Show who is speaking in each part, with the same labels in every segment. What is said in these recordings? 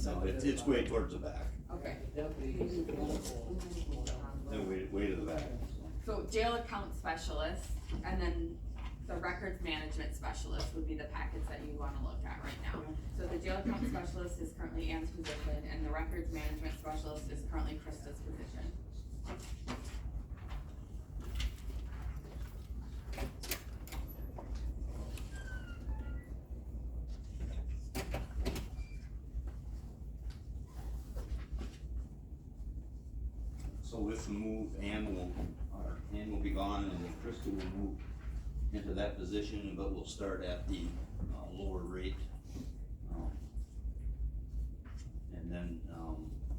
Speaker 1: No, it's way towards the back,
Speaker 2: Okay,
Speaker 1: and way to the back.
Speaker 2: so jail account specialist, and then the records management specialist would be the packets that you wanna look at right now. So the jail account specialist is currently Ann's position, and the records management specialist is currently Krista's position.
Speaker 1: So with the move, Ann will be gone, and Krista will move into that position, but we'll start at the, lower rate. And then,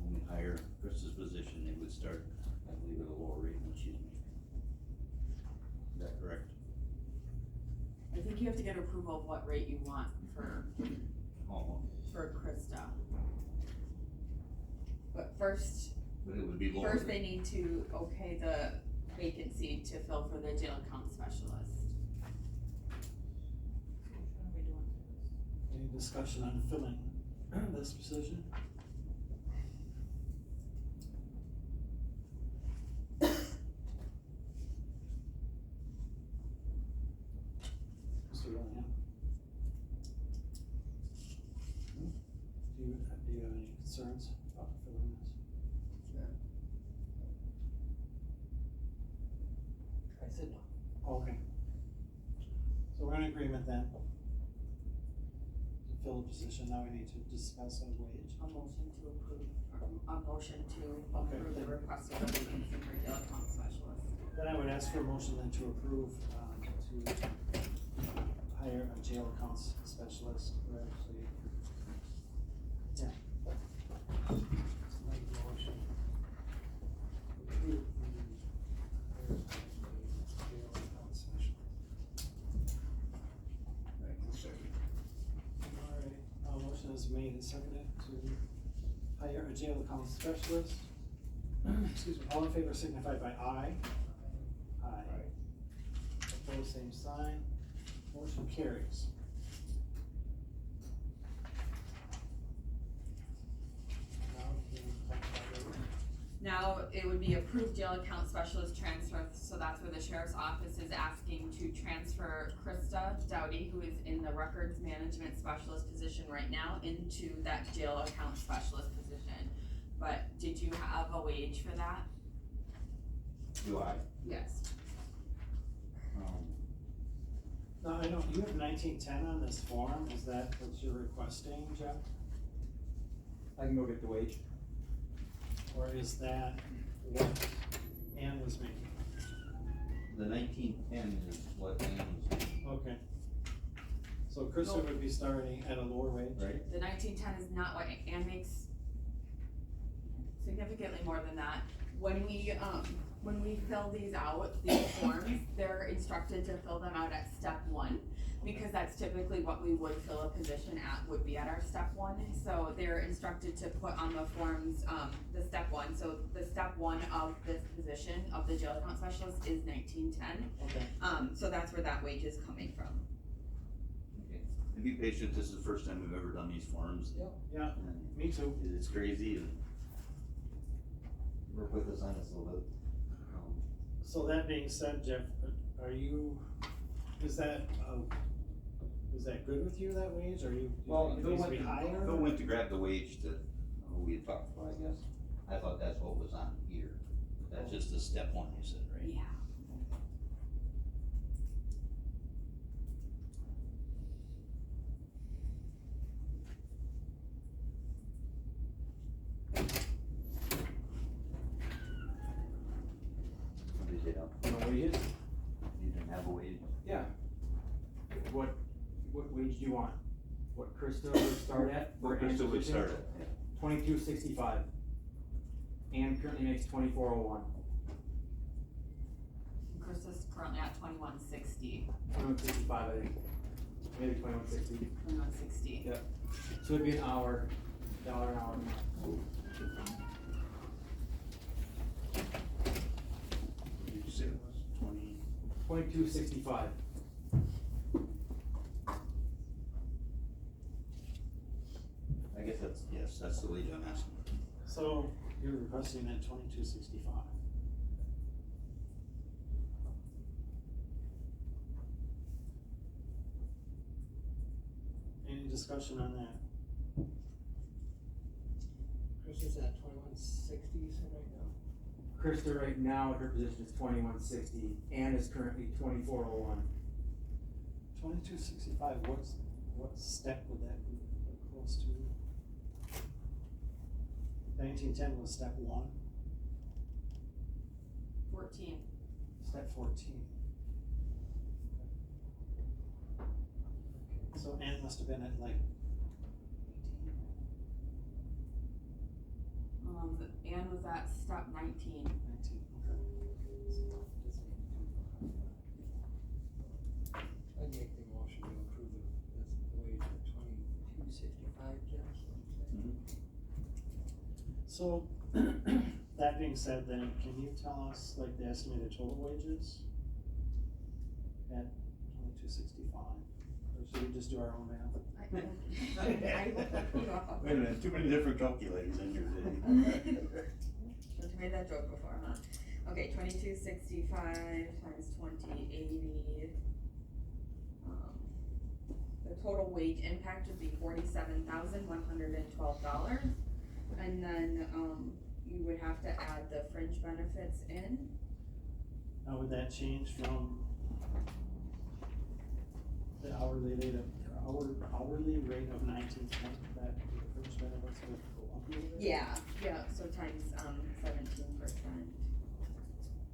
Speaker 1: when we hire Krista's position, it would start, I believe, at a lower rate than she's making. Is that correct?
Speaker 2: I think you have to get approval of what rate you want for
Speaker 1: Oh,
Speaker 2: Krista. But first,
Speaker 1: but it would be lower.
Speaker 2: first they need to okay the vacancy to fill for the jail account specialist.
Speaker 3: Any discussion on filling this position? Mr. William? Do you have any concerns about filling this?
Speaker 4: I said no.
Speaker 3: Oh, okay. So we're in agreement then. To fill the position, now we need to discuss a wage.
Speaker 2: A motion to approve, or a motion to approve the request of the vacancy for jail account specialist.
Speaker 3: Then I would ask for a motion then to approve, to hire a jail accounts specialist, or actually, yeah.
Speaker 4: Make a motion. Approve the jail account specialist.
Speaker 3: Alright, motion is made and seconded to hire a jail accounts specialist. Excuse me, all in favor signify by aye. Aye. Opposed, same sign. Motion carries. Now, we can talk about it.
Speaker 2: Now, it would be approved jail account specialist transfer, so that's where the sheriff's office is asking to transfer Krista Dowdy, who is in the records management specialist position right now, into that jail account specialist position. But did you have a wage for that?
Speaker 1: Do I?
Speaker 2: Yes.
Speaker 3: Now, I know, you have 1910 on this form, is that what you're requesting, Jeff?
Speaker 4: I can go get the wage.
Speaker 3: Or is that what Ann was making?
Speaker 1: The 1910 is what Ann was,
Speaker 3: Okay. So Krista would be starting at a lower wage?
Speaker 1: right?
Speaker 2: The 1910 is not what Ann makes, significantly more than that. When we fill these out, these forms, they're instructed to fill them out at step one, because that's typically what we would fill a position at, would be at our step one. So they're instructed to put on the forms, the step one, so the step one of this position of the jail account specialist is 1910.
Speaker 3: Okay.
Speaker 2: So that's where that wage is coming from.
Speaker 1: Okay. And be patient, this is the first time we've ever done these forms.
Speaker 3: Yeah,
Speaker 1: And
Speaker 3: me too.
Speaker 1: it's crazy, and work with us on this a little bit.
Speaker 3: So that being said, Jeff, are you, is that good with you, that wage, or you
Speaker 1: Well,
Speaker 3: think it needs to be higher?
Speaker 1: Phil went to grab the wage that we had talked about, I guess. I thought that's what was on here. That's just the step one, you said, right?
Speaker 2: Yeah.
Speaker 1: What did you say,
Speaker 4: No wages?
Speaker 1: you didn't have a wage?
Speaker 4: Yeah. What wage do you want? What Krista would start at? for
Speaker 1: What
Speaker 4: Ann's
Speaker 1: Krista would
Speaker 4: position?
Speaker 1: start at, yeah.
Speaker 4: $22.65. Ann currently makes $24.01.
Speaker 2: Krista's currently at 2160.
Speaker 4: $21.65, I think. Maybe $21.60.
Speaker 2: 2160.
Speaker 4: Yep. So it'd be an hour, $1 an hour.
Speaker 1: What did you say it was, 20?
Speaker 4: $22.65.
Speaker 1: I guess that's, yes, that's the way I'm asking.
Speaker 3: So you're requesting that 2265. Any discussion on that?
Speaker 5: Chris is at 2160, you said right now?
Speaker 4: Krista right now, her position is 2160, Ann is currently 2401.
Speaker 3: 2265, what step would that be close to? 1910 was step 1,
Speaker 2: 14.
Speaker 3: step 14. So Ann must have been at like 18,
Speaker 2: Anne was at step 19.
Speaker 3: 19, okay.
Speaker 5: I'd make the motion to approve the wage at 2265, Jeff.
Speaker 3: So, that being said then, can you tell us like the estimated total wages at 2265? Or should we just do our own math?
Speaker 2: I will look you up.
Speaker 1: Wait a minute, too many different calculators in here today.
Speaker 2: Should've made that joke before, huh? Okay, 2265 times 2080. The total wage impact would be $47,112. And then, you would have to add the fringe benefits in.
Speaker 3: How would that change from the hourly rate of 1910, that the fringe benefits would go up a little bit?
Speaker 2: Yeah, so times, 17%.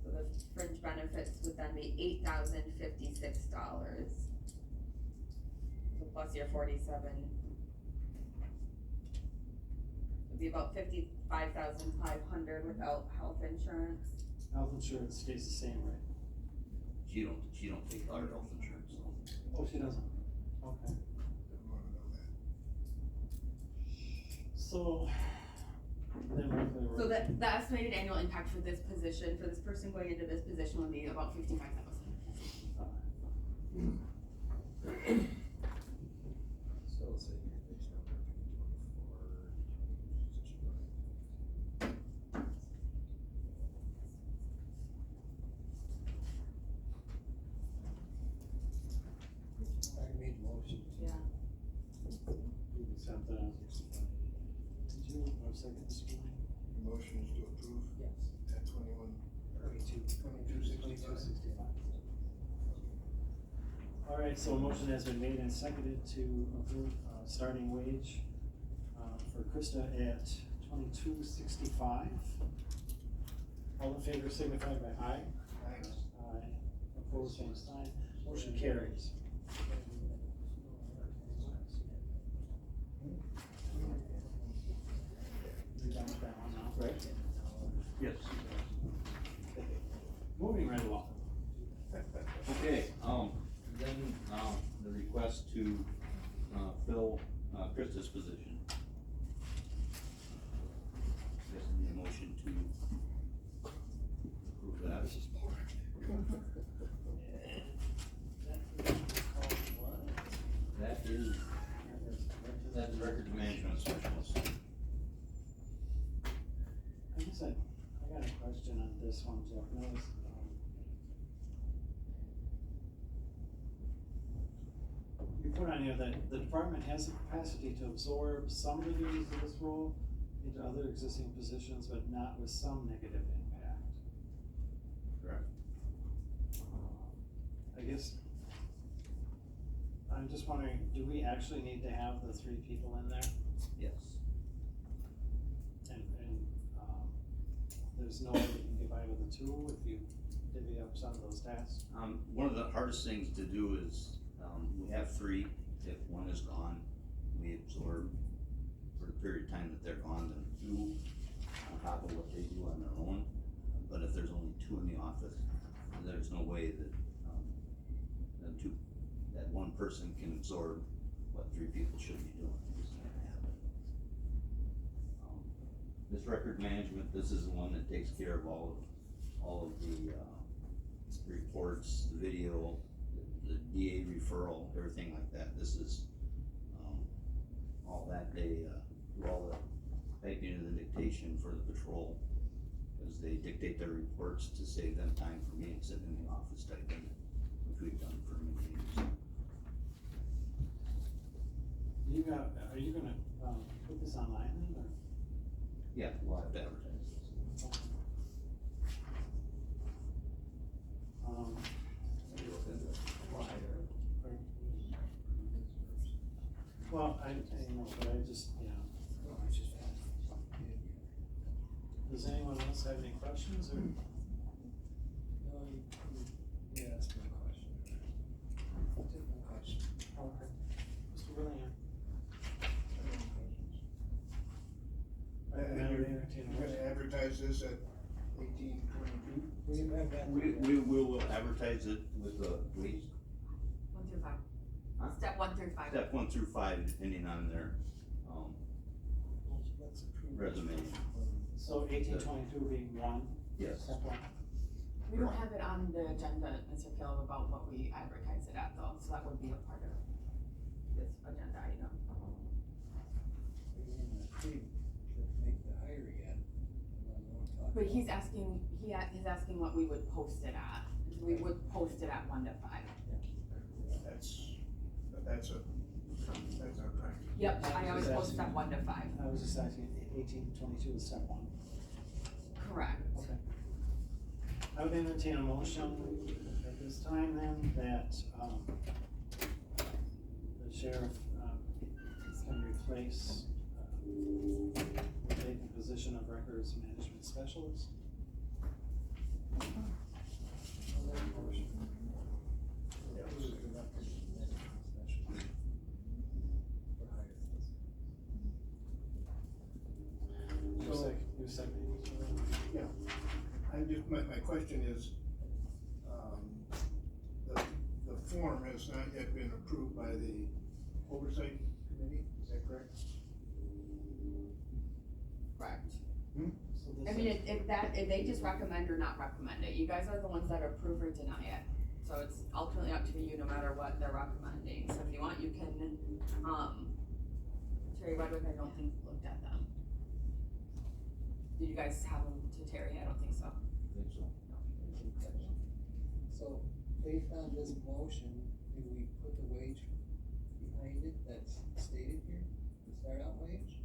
Speaker 2: So the fringe benefits would then be $8,056. So plus your 47. It'd be about 55,500 without health insurance.
Speaker 3: Health insurance stays the same, right?
Speaker 1: She don't take our health insurance, so.
Speaker 3: Oh, she doesn't? Okay. So, then roughly we're.
Speaker 2: So the estimated annual impact for this position, for this person going into this position would be about 55,000.
Speaker 5: So let's say your base number would be 24, 2265. I made the motion to.
Speaker 2: Yeah.
Speaker 3: You accept the, did you, or second, Mr. Blaine?
Speaker 6: The motion is to approve
Speaker 5: Yes.
Speaker 6: at
Speaker 3: 2265. All right, so a motion has been made and seconded to approve, starting wage, for Krista at 2265. All in favor signify by aye. Aye. Opposed, same sign. Motion carries. You done with that one now?
Speaker 1: Right. Yes.
Speaker 3: Moving right along.
Speaker 1: Okay, then, the request to, fill, Krista's position. Guess I need a motion to approve that. That is, that's records management specialist.
Speaker 3: I guess I got a question on this one, Jeff. Notice, you put on here that the department has the capacity to absorb some of the duties of this role into other existing positions, but not with some negative impact.
Speaker 1: Correct.
Speaker 3: I guess, I'm just wondering, do we actually need to have the 3 people in there?
Speaker 1: Yes.
Speaker 3: And, there's no way you can get by with the 2 if you divvy up some of those tasks?
Speaker 1: One of the hardest things to do is, we have 3, if one is gone, we absorb for the period of time that they're gone, then 2 on top of what they do on their own. But if there's only 2 in the office, there's no way that, that one person can absorb what 3 people should be doing. It's not gonna happen. This record management, this is the one that takes care of all of the, reports, the video, the DA referral, everything like that. This is, all that they for the patrol, cause they dictate their reports to save them time for me sitting in the office typing, which we've done for many years.
Speaker 3: Are you gonna, put this online then, or?
Speaker 1: Yeah, we'll have to advertise this. Maybe look into it.
Speaker 3: Well, I know, but I just, yeah.
Speaker 5: No, I just asked.
Speaker 3: Does anyone else have any questions, or?
Speaker 5: No, you asked me a question. Different question.
Speaker 3: Okay. Mr. William?
Speaker 6: And you're gonna advertise this at 1822?
Speaker 5: We have that.
Speaker 1: We will advertise it with the police,
Speaker 2: 1 through 5.
Speaker 1: Huh?
Speaker 2: Step 1 through 5.
Speaker 1: step 1 through 5, depending on their,
Speaker 5: Let's approve.
Speaker 1: resume.
Speaker 3: So 1822 being one,
Speaker 1: Yes.
Speaker 3: step one.
Speaker 2: We don't have it on the agenda, Mr. Caleb, about what we advertise it at though, so that would be a part of this agenda item.
Speaker 5: We didn't approve to make the hire yet. I don't know what I'm talking
Speaker 2: But he's
Speaker 5: about.
Speaker 2: asking, he's asking what we would post it at. We would post it at 1 to 5.
Speaker 6: That's our practice.
Speaker 2: Yep, I always
Speaker 3: Just
Speaker 2: post
Speaker 3: asking.
Speaker 2: at 1 to 5.
Speaker 3: I was just asking, 1822 is step one.
Speaker 2: Correct.
Speaker 3: Okay. I would entertain a motion at this time then that, the sheriff, can replace, the vacant position of records management specialist.
Speaker 5: I'll make a motion. Approve the records management specialist for hire.
Speaker 3: You second.
Speaker 6: Yeah, I'm just, my question is, the form has not yet been approved by the oversight committee, is that correct?
Speaker 2: Correct.
Speaker 3: So this
Speaker 2: I mean,
Speaker 3: is-
Speaker 2: if they just recommend or not recommend it, you guys are the ones that approve or deny it. So it's ultimately up to you no matter what they're recommending, so if you want, you can, Terry Wedwick, I don't think looked at them. Did you guys have them to Terry? I don't think so.
Speaker 1: Think so.
Speaker 5: So, based on this motion, do we put the wage behind it that's stated here, the start out wage?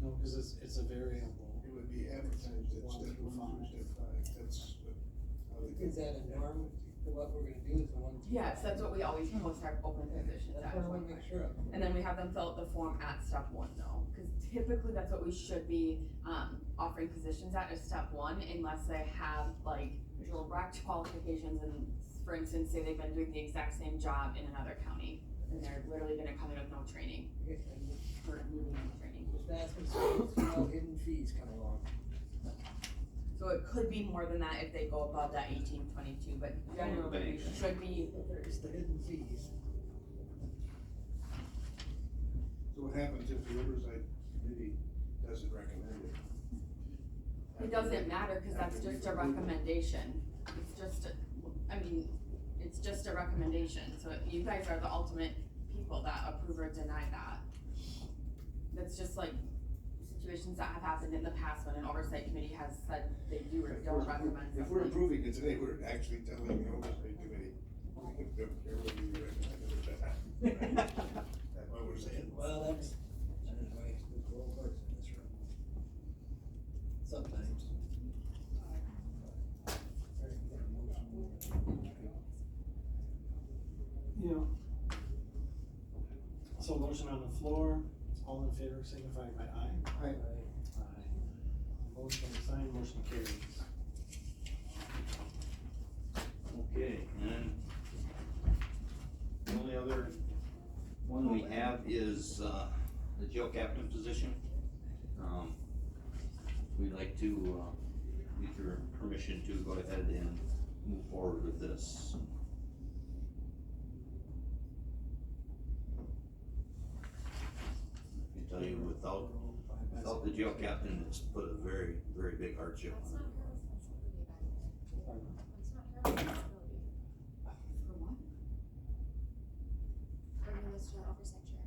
Speaker 3: No, cause it's a variable.
Speaker 6: It would be advertised at
Speaker 3: 1
Speaker 6: step
Speaker 3: through
Speaker 6: 1 through
Speaker 3: 5.
Speaker 6: step 5, that's how they.
Speaker 5: Is that a norm to what we're gonna do is the one? through
Speaker 2: Yes,
Speaker 5: five?
Speaker 2: that's what we always post our open positions
Speaker 5: That's
Speaker 2: at.
Speaker 5: what I wanna make sure of.
Speaker 2: And then we have them fill out the form at step 1 though, cause typically that's what we should be, offering positions at is step 1 unless they have like direct qualifications and for instance, say they've been doing the exact same job in another county and they're literally gonna come in with no training
Speaker 5: Okay, I'm
Speaker 2: or needing no training.
Speaker 5: just asking, so how hidden fees come along.
Speaker 2: So it could be more than that if they go above that 1822, but generally we should be,
Speaker 5: There's the hidden fees.
Speaker 6: So what happens if the oversight committee doesn't recommend it?
Speaker 2: it doesn't matter, cause that's just a recommendation. It's just, it's just a recommendation, so you guys are the ultimate people that approve or deny that. That's just like situations that have happened in the past when an oversight committee has said they do or don't recommend
Speaker 6: If we're
Speaker 2: something.
Speaker 6: approving it today, we're actually telling the oversight committee, we don't care whether you recommend it or not. That's what we're saying.
Speaker 5: Well, that's why the little horse in this room. Sometimes. Alright, got a motion.
Speaker 3: Yeah. So motion on the floor, all in favor signify by aye.
Speaker 5: Aye.
Speaker 3: Aye. Motion signed, motion carries.
Speaker 1: Okay, and the only other one we have is, the jail captain position. We'd like to, get your permission to go ahead and move forward with this. I can tell you without the jail captain, it's put a very, very big hardship
Speaker 7: That's
Speaker 1: on
Speaker 7: not
Speaker 1: it.
Speaker 7: her responsibility,
Speaker 3: Pardon?
Speaker 7: That's not her responsibility.
Speaker 2: For what?
Speaker 7: Bringing this to the oversight chair.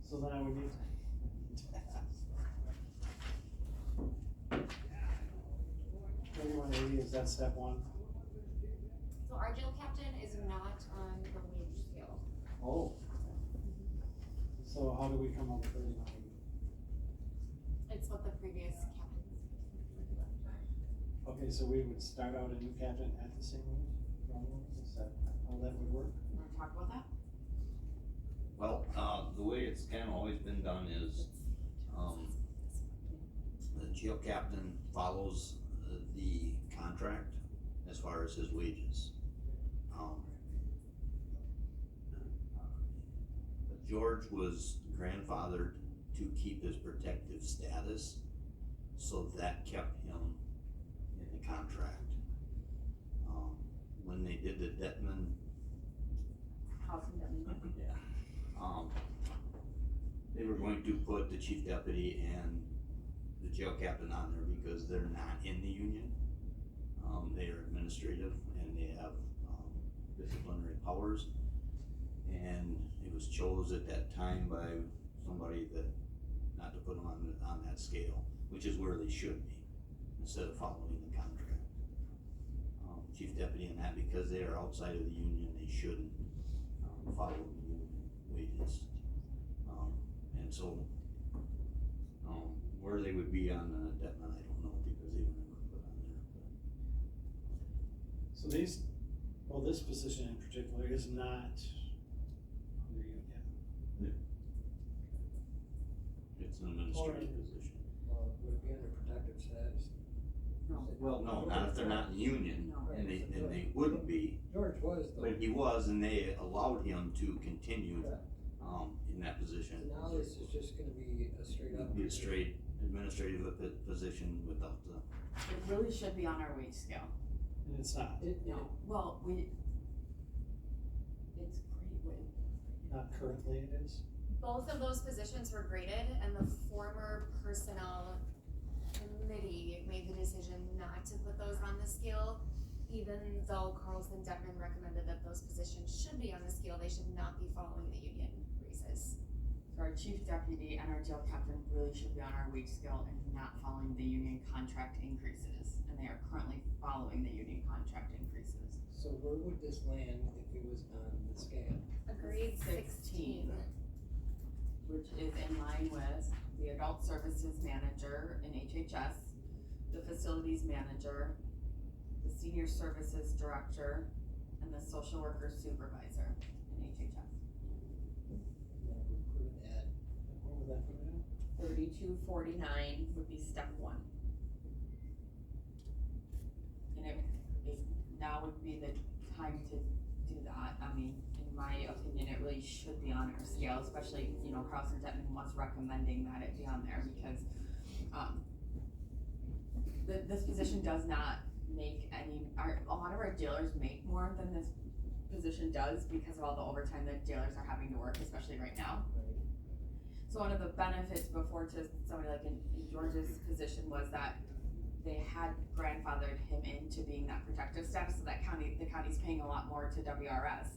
Speaker 3: So then I would need to ask. 3180, is that step one?
Speaker 7: So our jail captain is not on the wage scale.
Speaker 3: Oh. So how do we come up with 3180?
Speaker 7: It's what the previous captains.
Speaker 3: Okay, so we would start out a new captain at the same wage? Is that how that would work?
Speaker 2: Wanna talk about that?
Speaker 1: Well, the way it's kinda always been done is, the jail captain follows the contract as far as his wages. But George was grandfathered to keep his protective status, so that kept him in the contract. When they did the Detman,
Speaker 2: House and Deputy.
Speaker 1: yeah, they were going to put the chief deputy and the jail captain on there because they're not in the union. They are administrative and they have, disciplinary powers. And it was chose at that time by somebody that, not to put them on that scale, which is where they should be, instead of following the contract. Chief deputy and that, because they are outside of the union, they shouldn't, follow the union wages. And so, where they would be on the Detman, I don't know, because they were never put on there,
Speaker 3: So these, well, this position in particular is not under union.
Speaker 1: but it's an administrative position.
Speaker 5: Would it be under protective status?
Speaker 1: Well, no, not if they're not in the union,
Speaker 2: No.
Speaker 1: and they wouldn't be,
Speaker 5: George was though.
Speaker 1: but he was, and they allowed him to continue,
Speaker 5: Correct.
Speaker 1: in that position.
Speaker 5: So now this is just gonna be a straight
Speaker 1: It
Speaker 5: up.
Speaker 1: would be a straight administrative position without the,
Speaker 2: It really should be on our wage scale.
Speaker 3: And it's not,
Speaker 2: No, well, it's great with.
Speaker 3: not currently it is.
Speaker 7: Both of those positions were graded and the former personnel committee made the decision not to put those on the scale. Even though Carlson Deckman recommended that those positions should be on the scale, they should not be following the union raises.
Speaker 2: So our chief deputy and our jail captain really should be on our wage scale and not following the union contract increases. And they are currently following the union contract increases.
Speaker 5: So where would this land if it was on the scale?
Speaker 7: Agreed, 16.
Speaker 2: Which is in line with the adult services manager in HHS, the facilities manager, the senior services director, and the social worker supervisor in HHS.
Speaker 5: That would put it at,
Speaker 3: What would that put it at?
Speaker 2: 3249 would be step one. And it now would be the time to do that. I mean, in my opinion, it really should be on our scale, especially, Carlson Detman was recommending that it be on there because, this position does not make a lot of our jailers make more than this position does because of all the overtime that jailers are having to work, especially right now. So one of the benefits before to somebody like in George's position was that they had grandfathered him into being that protective status, so that the county's paying a lot more to WRS,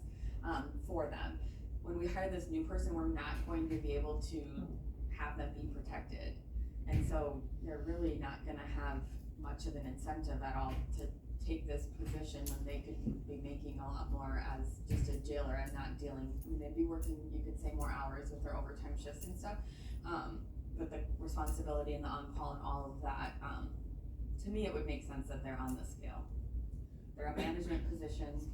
Speaker 2: for them. When we hire this new person, we're not going to be able to have them be protected. And so they're really not gonna have much of an incentive at all to take this position when they could be making a lot more as just a jailer and not they'd be working, you could say, more hours with their overtime shifts and stuff. But the responsibility and the on-call and all of that, to me, it would make sense that they're on the scale. They're a management position.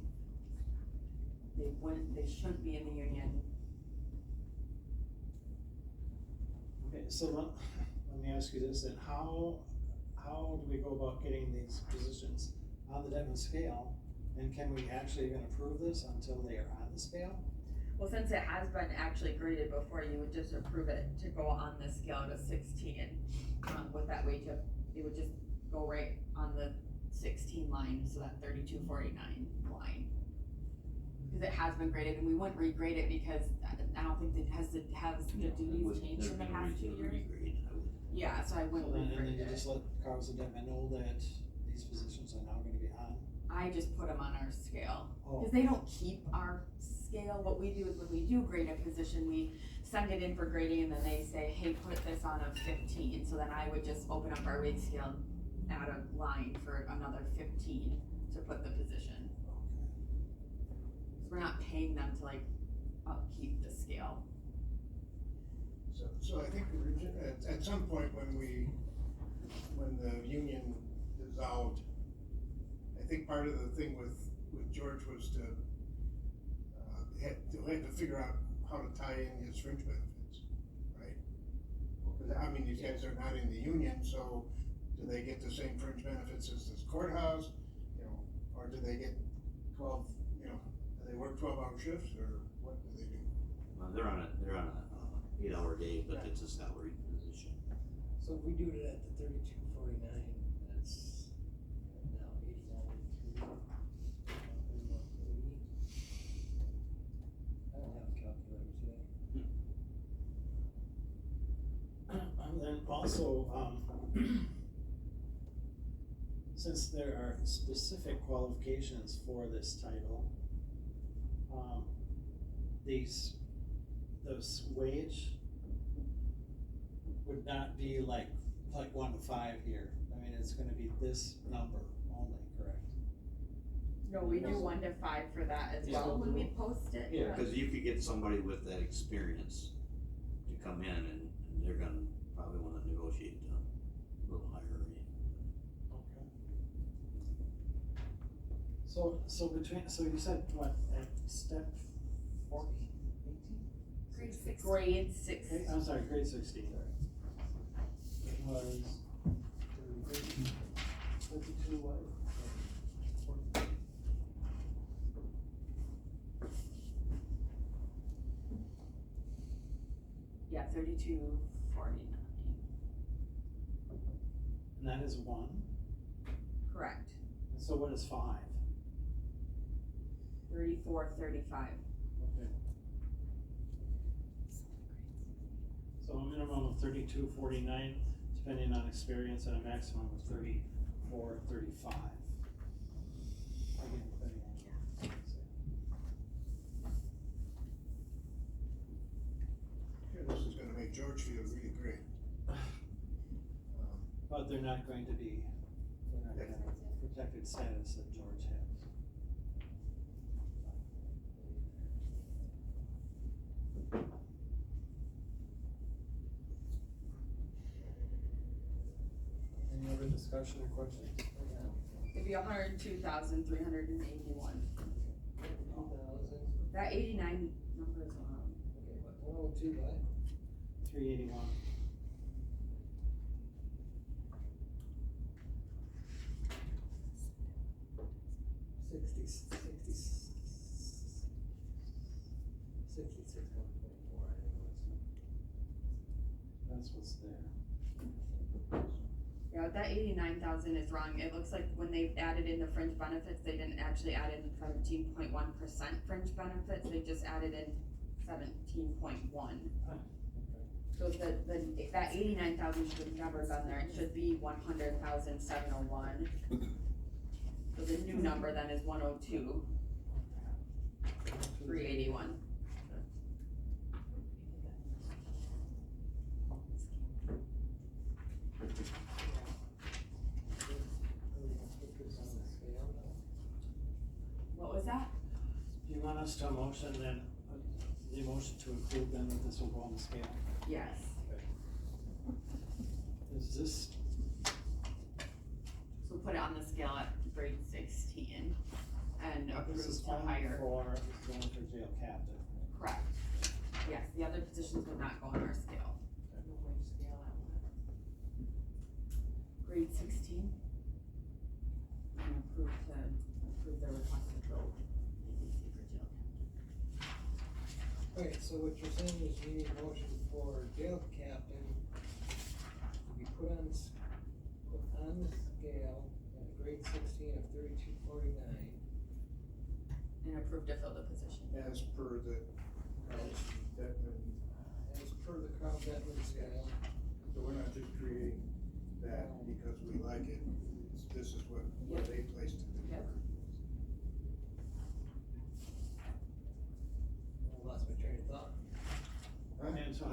Speaker 2: They shouldn't be in the union.
Speaker 3: Okay, so let me ask you this then, how do we go about getting these positions on the Detman scale? And can we actually even approve this until they are on the scale?
Speaker 2: Well, since it has been actually graded before, you would just approve it to go on the scale to 16, with that wage up, it would just go right on the 16 line, so that 3249 line. Cause it has been graded, and we wouldn't regrade it because I don't think it has the duties changed in the past 2 years. Yeah, so I
Speaker 3: So
Speaker 2: wouldn't
Speaker 3: then, and then
Speaker 2: regrade
Speaker 3: you
Speaker 2: it.
Speaker 3: just let Carlson Detman know that these positions are now gonna be on?
Speaker 2: I just put them on our scale,
Speaker 3: Oh,
Speaker 2: cause they don't keep our scale. What we do is when we do grade a position, we send it in for grading and then they say, hey, put this on a 15. So then I would just open up our wage scale, add a line for another 15 to put the position. So we're not paying them to like upkeep the scale.
Speaker 6: So I think at some point when the union dissolved, I think part of the thing with George was to had to figure out how to tie in his fringe benefits, right? Because I mean, these guys are not in the union, so do they get the same fringe benefits as this courthouse, you know, or do they get 12, you know, do they work 12-hour shifts, or what do they do?
Speaker 1: They're on a 8-hour day, but it's a salaried position.
Speaker 5: So if we do it at the 32.49, that's now 89.3. I don't have a calculator today.
Speaker 3: And then also, since there are specific qualifications for this title, those wage would not be like 1 to 5 here. I mean, it's gonna be this number only, correct?
Speaker 2: No, we do 1 to 5 for that as
Speaker 3: Yeah.
Speaker 2: well when we post it.
Speaker 1: Yeah, cause you could get somebody with that experience to come in and they're gonna probably wanna negotiate a little higher rate.
Speaker 3: Okay. So you said what, at step 40, 18?
Speaker 7: Grade 6.
Speaker 2: Grade 6.
Speaker 3: I'm sorry, grade 16. It was 32 what?
Speaker 2: Yeah, 32.49.
Speaker 3: And that is 1.
Speaker 2: Correct.
Speaker 3: And so what is 5?
Speaker 2: 34.35.
Speaker 3: Okay. So a minimum of 32.49, depending on experience, and a maximum of 34.35. Again, depending on experience.
Speaker 6: Sure, this is gonna make George feel really great.
Speaker 3: But they're not going to have protected status that George has. Any other discussion or questions?
Speaker 2: It'd be 102,381.
Speaker 5: 2,000.
Speaker 2: That 89 number is wrong.
Speaker 5: Okay, what, 102 by?
Speaker 3: 381.
Speaker 5: $66.24, I think it was.
Speaker 3: That's what's there.
Speaker 2: Yeah, that 89,000 is wrong. It looks like when they added in the fringe benefits, they didn't actually add in 17.1% fringe benefits. They just added in 17.1. So that 89,000 should have never been there. It should be 100,701. So the new number then is 102,381. What was that?
Speaker 3: Do you want us to motion then, the motion to include then that this will go on the scale?
Speaker 2: Yes.
Speaker 3: Is this,
Speaker 2: So put it on the scale at grade 16 and
Speaker 3: this
Speaker 2: approve
Speaker 3: is
Speaker 2: to
Speaker 3: only
Speaker 2: hire.
Speaker 3: going for jail captain?
Speaker 2: Correct. Yes, the other positions would not go on our scale. Grade 16. And approve the request to go agency for jail.
Speaker 5: Okay, so what you're saying is you need a motion for jail captain to be put on the scale at a grade 16 of 32.49.
Speaker 2: And approve to fill the position.
Speaker 6: As per the,
Speaker 5: As per the Crown Veteran scale.
Speaker 6: so we're not just creating that because we like it, this is where they placed it.
Speaker 2: Yep.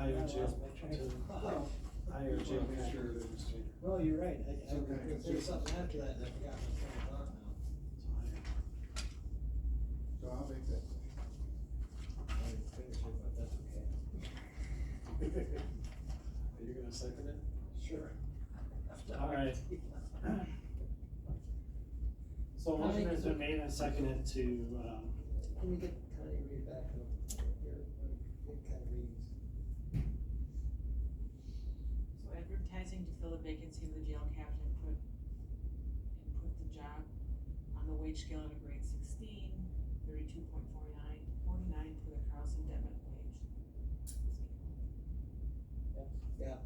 Speaker 3: hire
Speaker 5: I
Speaker 3: Jim
Speaker 5: lost my train of thought.
Speaker 3: hire Jim Packer administrator.
Speaker 5: No, you're right, I
Speaker 6: It's okay.
Speaker 5: was gonna say something after that, and I forgot my train of thought now.
Speaker 6: So I'll make that.
Speaker 5: I didn't finish it, but that's okay.
Speaker 3: Are you gonna second it?
Speaker 5: Sure.
Speaker 3: All right. So motion has been made and seconded to,
Speaker 5: Can we get Connie to read back up here, it kind of reads.
Speaker 8: So advertising to fill a vacancy of the jail captain, put the job on the wage scale at a grade 16, 32.49 for the Carlson Demet wage.
Speaker 5: Yeah.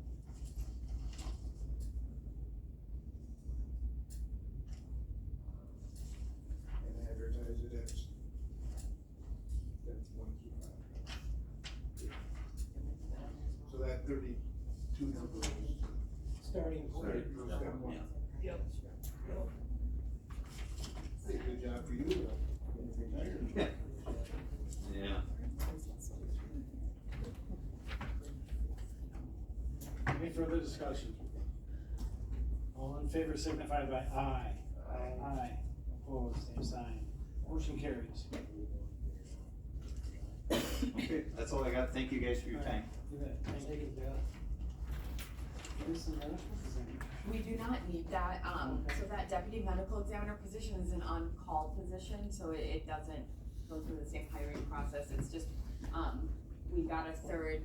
Speaker 6: And advertise it as. That's one key. So that 32 number is.
Speaker 5: Starting point.
Speaker 6: Step one.
Speaker 8: Yep.
Speaker 6: Hey, good job for you, getting retired.
Speaker 1: Yeah.
Speaker 3: any further discussion? All in favor signify by aye. Aye. Opposed, same sign. Motion carries.
Speaker 1: Okay, that's all I got. Thank you guys for your time.
Speaker 3: You bet. Thank you. This is medical examiner.
Speaker 2: We do not need that, so that deputy medical examiner position is an on-call position, so it doesn't go through the same hiring process, it's just, we got a third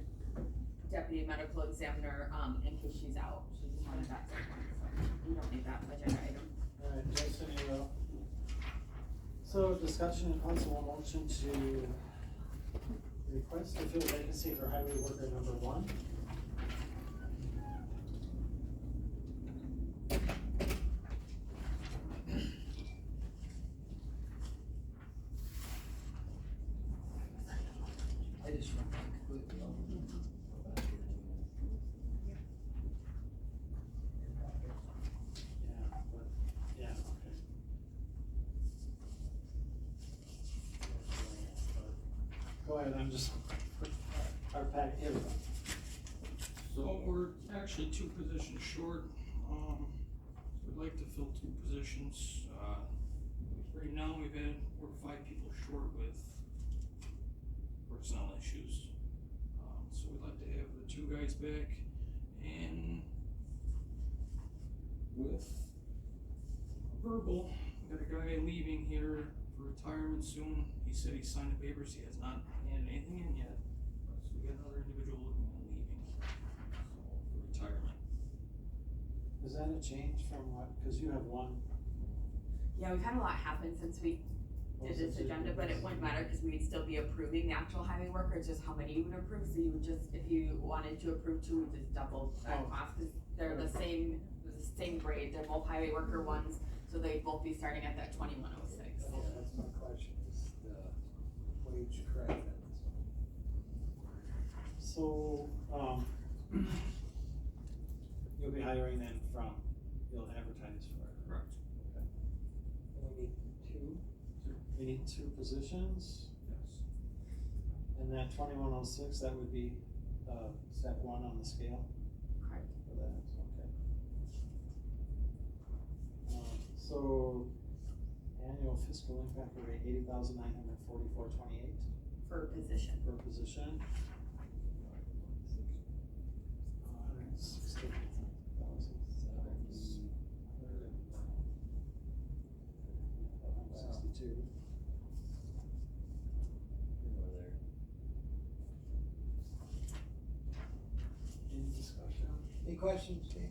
Speaker 2: deputy medical examiner, in case she's out, she just wanted that someone, so we don't need that agenda item.
Speaker 3: All right, Justin, you're up. So discussion and possible motion to request to fill vacancy for highway worker number 1.
Speaker 5: I just went completely over.
Speaker 3: Yeah, but, yeah, okay. Go ahead, I'm just, our pack, here we go.
Speaker 9: So we're actually 2 positions short. We'd like to fill 2 positions. Right now, we're 5 people short with personnel issues. So we'd like to have the 2 guys back, and with a verbal, we got a guy leaving here for retirement soon. He said he signed the papers, he has not handed anything in yet. So we got another individual looking at leaving, so for retirement.
Speaker 3: Is that a change from what, cause you have 1.
Speaker 2: Yeah, we've had a lot happen since we did this agenda, but it wouldn't matter, cause we'd still be approving the actual highway worker, it's just how many you would approve, so you would just, if you wanted to approve 2, we'd just double that
Speaker 3: Oh.
Speaker 2: cost, cause they're the same grade, they're both highway worker ones, so they'd both be starting at that 2106.
Speaker 5: Yeah, that's my question, is the wage correct then?
Speaker 3: So, you'll be hiring then from, you'll advertise for it.
Speaker 9: Correct.
Speaker 5: And we need 2,
Speaker 3: We need 2 positions,
Speaker 9: Yes.
Speaker 3: and that 2106, that would be, step 1 on the scale
Speaker 2: Correct.
Speaker 3: for that, okay. So, annual fiscal impact rate, 80,944.28
Speaker 2: For a position.
Speaker 3: per position. 162. Any discussion?
Speaker 5: any questions, Dave?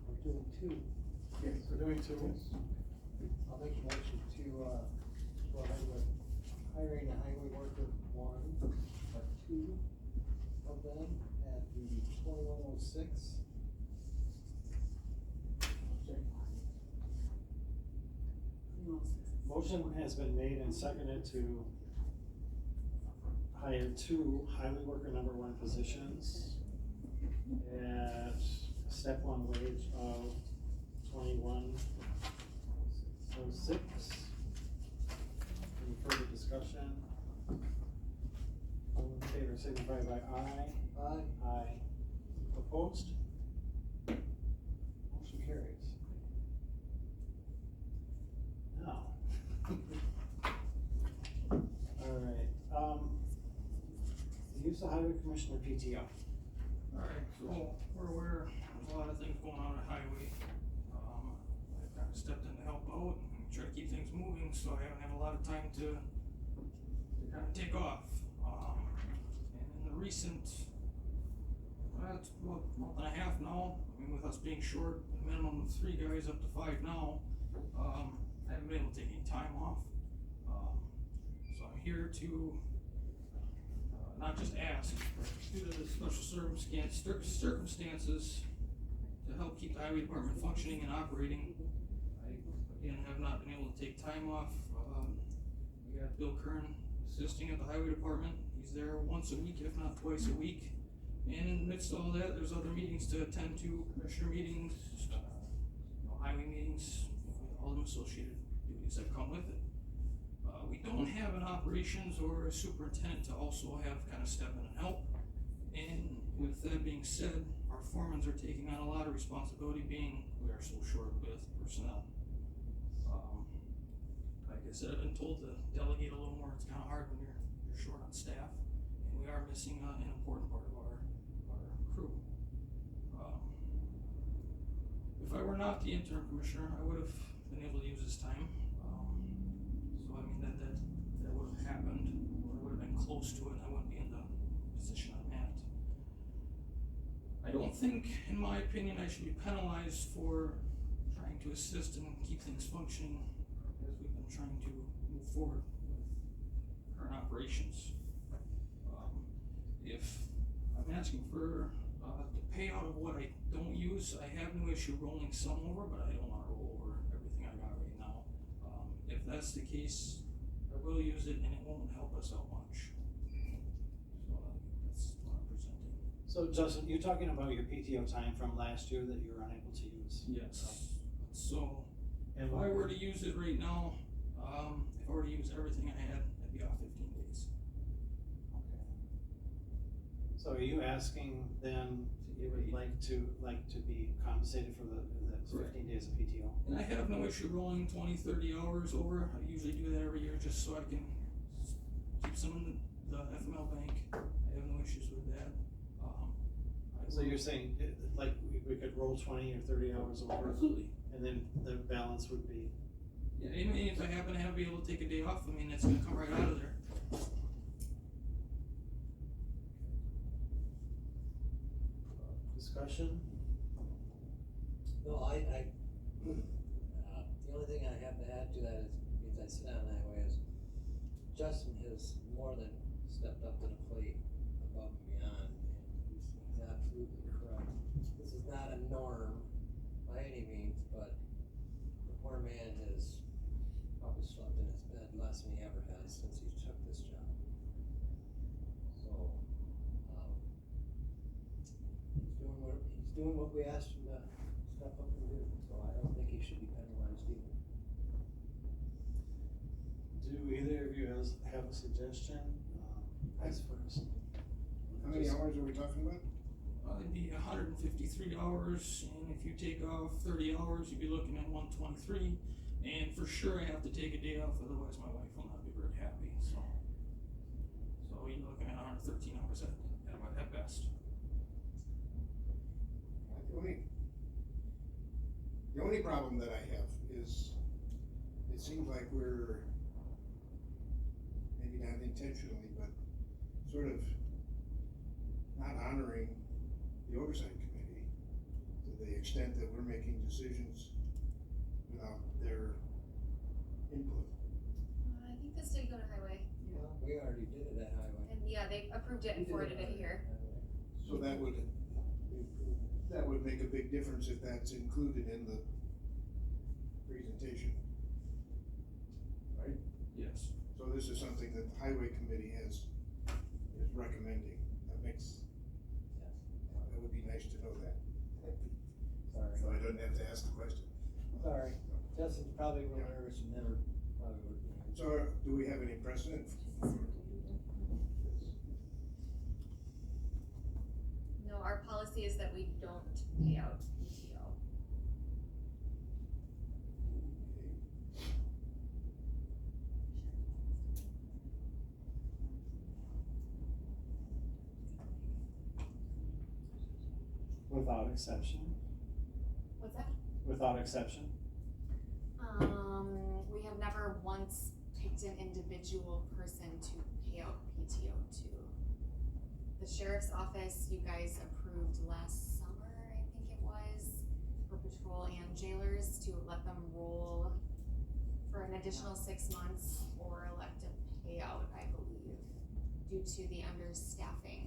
Speaker 5: We're doing 2.
Speaker 3: Yes. We're doing 2.
Speaker 5: I'll make a motion to, go ahead with hiring a highway worker 1, but 2 of them at the 2106.
Speaker 3: Motion has been made and seconded to hire 2 highway worker number 1 positions at step 1 wage of 2106. Any further discussion? All in signify by aye.
Speaker 5: Aye.
Speaker 3: Aye. Opposed? Motion carries. Now. Alright, the use of highway commissioner PTO.
Speaker 9: Alright, so we're aware there's a lot of things going on at highway. I've kind of stepped in to help out and try to keep things moving, so I haven't had a lot of time to kind of take off. And in the recent, it's about a month and a half now, I mean, with us being short, a minimum of 3 guys up to 5 now, I haven't been able to take any time off. So I'm here to not just ask, but due to the special circumstances to help keep the highway department functioning and operating. I, again, have not been able to take time off. We got Bill Kern assisting at the highway department. He's there once a week, if not twice a week. And in the midst of all that, there's other meetings to attend to, commissioner meetings, highway meetings, all the associated duties that come with it. We don't have an operations or a superintendent to also have kind of step in and help. And with that being said, our foremans are taking on a lot of responsibility, being we are so short with personnel. Like I said, I've been told to delegate a little more. It's kind of hard when you're short on staff, and we are missing an important part of our crew. If I were not the interim commissioner, I would have been able to use this time. So I mean that would have happened, or I would have been close to it, and I wouldn't be in the position I'm at. I don't think, in my opinion, I should be penalized for trying to assist and keep things functioning as we've been trying to move forward with current operations. If I'm asking for the payout of what I don't use, I have no issue rolling some over, but I don't want to roll over everything I got right now. If that's the case, I will use it, and it won't help us out much. So that's what I'm presenting.
Speaker 3: So Justin, you're talking about your PTO time from last year that you were unable to use?
Speaker 9: Yes. So
Speaker 3: And
Speaker 9: if I were to use it right now, if I were to use everything I had, I'd be off 15 days.
Speaker 3: Okay. So are you asking then, you would like to be compensated for the
Speaker 9: Correct.
Speaker 3: 15 days of PTO?
Speaker 9: And I have no issue rolling 20, 30 hours over. I usually do that every year just so I can keep some in the FML bank. I have no issues with that.
Speaker 3: So you're saying, like, we could roll 20 or 30 hours over?
Speaker 9: Absolutely.
Speaker 3: And then the balance would be?
Speaker 9: Yeah, I mean, if I happen to be able to take a day off, I mean, that's gonna come right out of there.
Speaker 3: Discussion?
Speaker 5: No, the only thing I have to add to that is, means I sit on that way, is Justin has more than stepped up to the plate above and beyond, and he's absolutely correct. This is not a norm by any means, but the poor man has probably slept in his bed less than he ever has since he took this job. So, he's doing what we asked him to step up and do, so I don't think he should be penalized either.
Speaker 3: Do either of you have a suggestion, as far as?
Speaker 6: How many hours are we talking about?
Speaker 9: It'd be 153 hours, and if you take off 30 hours, you'd be looking at 123. And for sure, I have to take a day off, otherwise my wife will not be very happy. So you're looking at 113 hours at best.
Speaker 6: The only problem that I have is, it seems like we're, maybe not intentionally, but sort of not honoring the oversight committee to the extent that we're making decisions without their input.
Speaker 7: I think this did go to highway,
Speaker 5: Well, we already did it at highway.
Speaker 7: and yeah, they approved it and forwarded it here.
Speaker 6: So that would make a big difference if that's included in the presentation, right?
Speaker 9: Yes.
Speaker 6: So this is something that the highway committee is recommending. That makes, that would be nice to know that.
Speaker 5: Sorry.
Speaker 6: So I don't have to ask the question.
Speaker 5: Sorry, Justin's probably real nervous and never probably would be.
Speaker 6: So do we have any precedent for this?
Speaker 7: our policy is that we don't pay out PTO.
Speaker 3: Without exception,
Speaker 7: What's that?
Speaker 3: without exception.
Speaker 7: We have never once picked an individual person to pay out PTO to. The sheriff's office, you guys approved last summer, I think it was, for patrol and jailers to let them roll for an additional 6 months or elect a payout, I believe, due to the understaffing.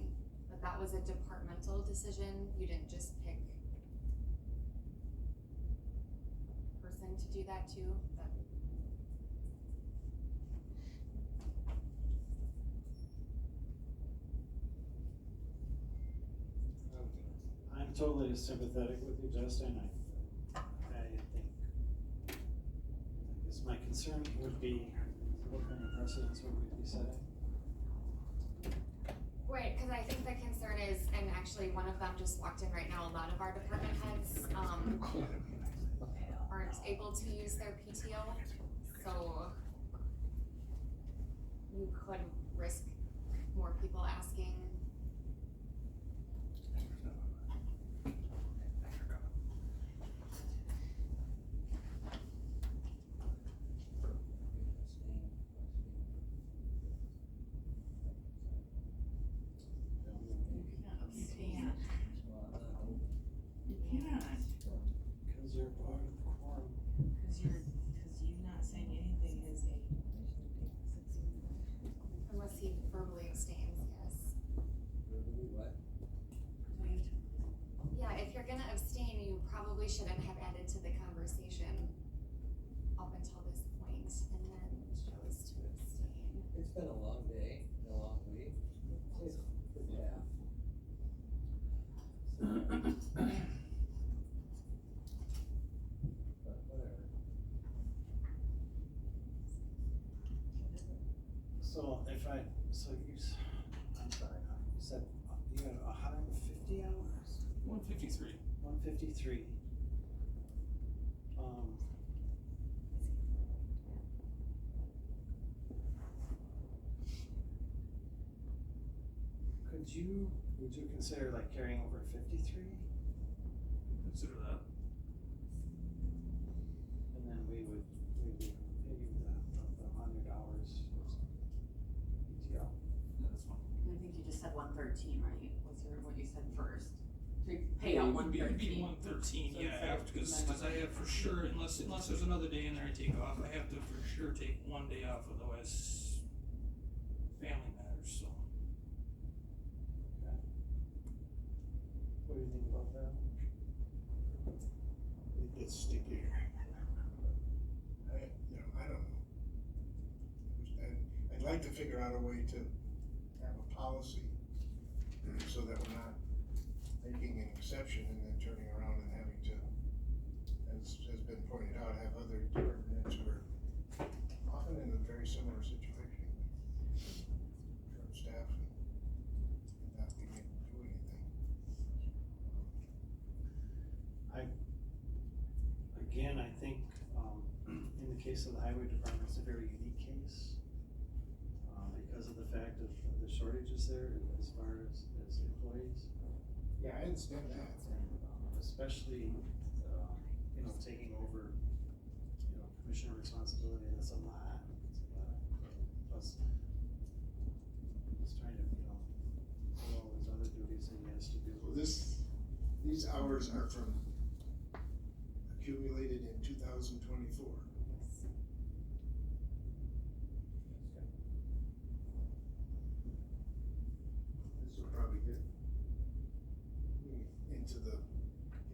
Speaker 7: But that was a departmental decision, you didn't just pick a person to do that too, but.
Speaker 3: I'm totally sympathetic with you, Justin. I think, I guess my concern would be, what kind of precedents would we be setting?
Speaker 7: Right, cause I think the concern is, and actually one of them just walked in right now, a lot of our department heads, aren't able to use their PTO, so you could risk more people asking.
Speaker 8: You can't abstain. You cannot,
Speaker 3: Because you're part of the quorum.
Speaker 8: cause you not saying anything is a,
Speaker 7: Unless he verbally abstains, yes.
Speaker 5: What?
Speaker 7: Yeah, if you're gonna abstain, you probably shouldn't have added to the conversation up until this point, and then chose to abstain.
Speaker 5: It's been a long day, and a long week. Yeah. But whatever.
Speaker 3: So I'm sorry, you said you had 150 hours?
Speaker 9: 153.
Speaker 3: 153. Would you consider like carrying over 53?
Speaker 9: Consider that.
Speaker 3: And then we would pay you the 100 hours PTO.
Speaker 9: Yeah, that's fine.
Speaker 2: I think you just said 113, right, was what you said first, to pay
Speaker 9: Yeah,
Speaker 2: out
Speaker 9: it would be
Speaker 2: 113.
Speaker 9: 113,
Speaker 2: So
Speaker 9: yeah,
Speaker 2: instead of-
Speaker 9: after, cause I have for sure, unless there's another day in there I take off, I have to for sure take one day off, otherwise family matters, so.
Speaker 3: What do you think about that?
Speaker 6: It gets stickier. I don't know. I'd like to figure out a way to have a policy so that we're not making an exception and then turning around and having to, as has been pointed out, have other departments who are often in a very similar situation. Short staff and not being able to do anything.
Speaker 3: Again, I think, in the case of the highway department, it's a very unique case. Because of the fact of the shortages there as far as employees.
Speaker 6: Yeah, I understand that.
Speaker 3: Especially, taking over, commissioner responsibility, that's a lot. Plus, just trying to, do all those other duties that he has to do.
Speaker 6: Well, these hours are from accumulated in 2024. This will probably get me into the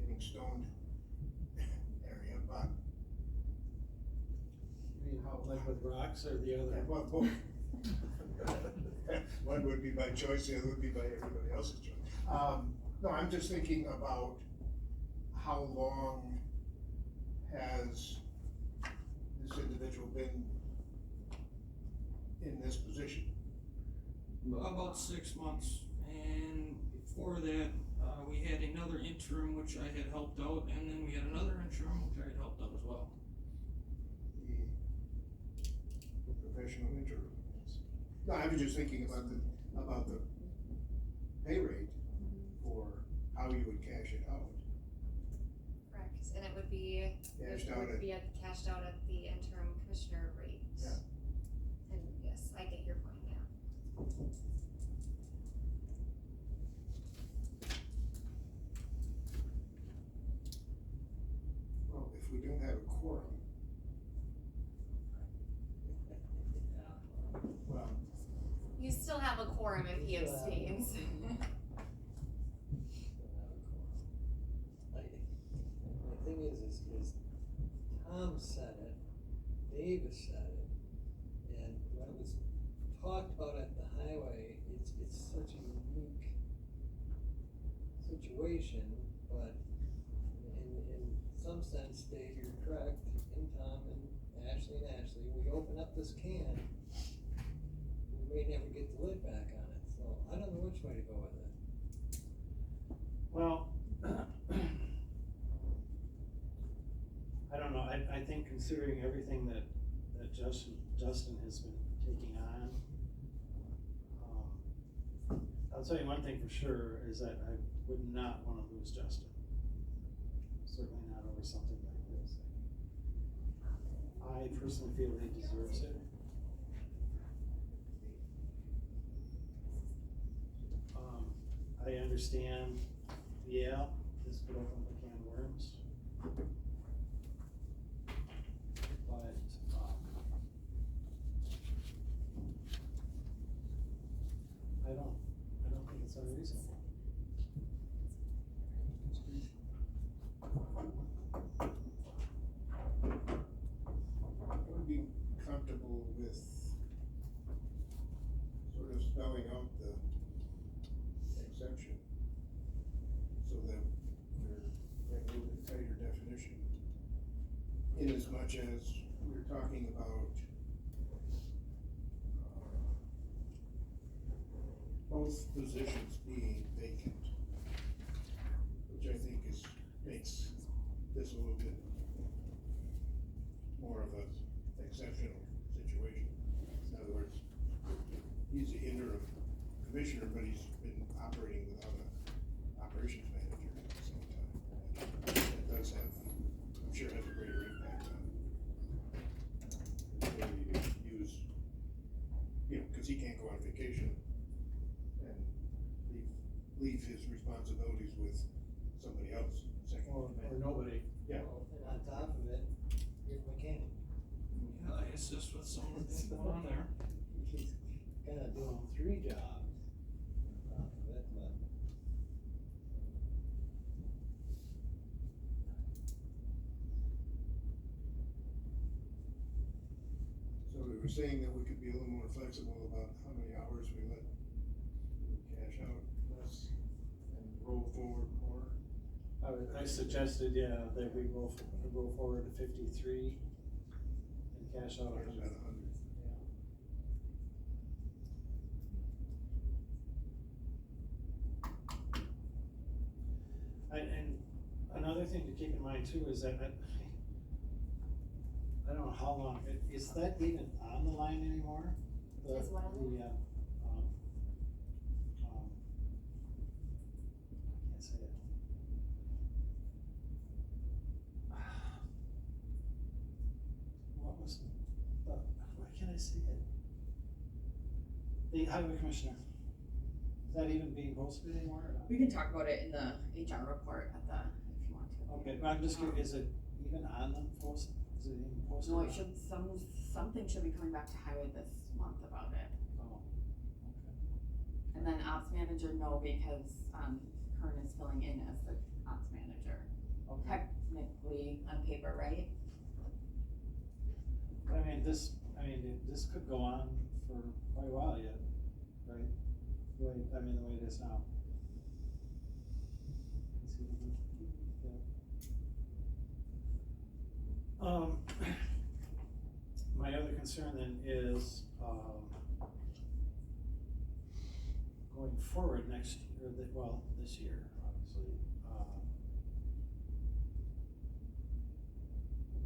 Speaker 6: getting stoned area, but.
Speaker 3: You mean how, like with rocks or the other?
Speaker 6: Well, both. One would be by choice, the other would be by everybody else's choice. No, I'm just thinking about how long has this individual been in this position?
Speaker 9: About 6 months, and before that, we had another interim which I had helped out, and then we had another interim which I had helped out as well.
Speaker 6: The professional interim. No, I was just thinking about the pay rate for how you would cash it out.
Speaker 7: Correct, and it would be,
Speaker 6: Cashed out at,
Speaker 7: cashed out at the interim commissioner rate.
Speaker 6: Yeah.
Speaker 7: And yes, I get your point, yeah.
Speaker 6: well, if we don't have a quorum, well,
Speaker 7: You still have a quorum if he abstains.
Speaker 5: My thing is Tom said it, Davis said it, and when it was talked about at the highway, it's such a unique situation, but in some sense, Dave, you're correct, and Tom and Ashley, we open up this can, we may never get the lid back on it, so I don't know which way to go with it.
Speaker 3: Well, I don't know, I think considering everything that Justin has been taking on, I'll tell you one thing for sure, is that I would not wanna lose Justin. Certainly not over something like this. I personally feel he deserves it. I understand, yeah, this could open up a can of worms. But, I don't think it's unreasonable.
Speaker 6: I would be comfortable with sort of spelling out the exception so that we have a little bit tighter definition. In as much as we're talking about both positions being vacant, which I think makes this a little bit more of an exceptional situation. In other words, he's the interim commissioner, but he's been operating without an operations manager at the same time. That does have, I'm sure has a greater impact on the ability to use, cause he can't go on vacation and leave his responsibilities with somebody else, second.
Speaker 3: Or nobody.
Speaker 6: Yeah.
Speaker 5: And on top of it, you're a mechanic.
Speaker 9: Yeah, I assist with some of the things going on there.
Speaker 5: He's kinda doing 3 jobs on top of it, but.
Speaker 6: So we were saying that we could be a little more flexible about how many hours we let cash out less and roll forward more.
Speaker 3: I suggested, yeah, that we roll forward to 53 and cash out
Speaker 6: Or is
Speaker 3: 100.
Speaker 6: that 100?
Speaker 3: And another thing to keep in mind too is that I don't know how long, is that even on the line anymore?
Speaker 7: Is what on
Speaker 3: The, I can't say it. What was, why can't I say it? The highway commissioner, is that even being posted anymore or not?
Speaker 2: We can talk about it in the HR report at the, if you want to.
Speaker 3: Okay, but I'm just curious, is it even on the post, is it even posted?
Speaker 2: No, it should, something should be coming back to highway this month about it.
Speaker 3: Oh, okay.
Speaker 2: And then ops manager, no, because, Kern is filling in as the ops manager.
Speaker 3: Okay.
Speaker 2: Technically on paper, right?
Speaker 3: I mean, this could go on for quite a while yet, right? The way it is now. Yeah. My other concern then is, going forward next year, this year, obviously. actually.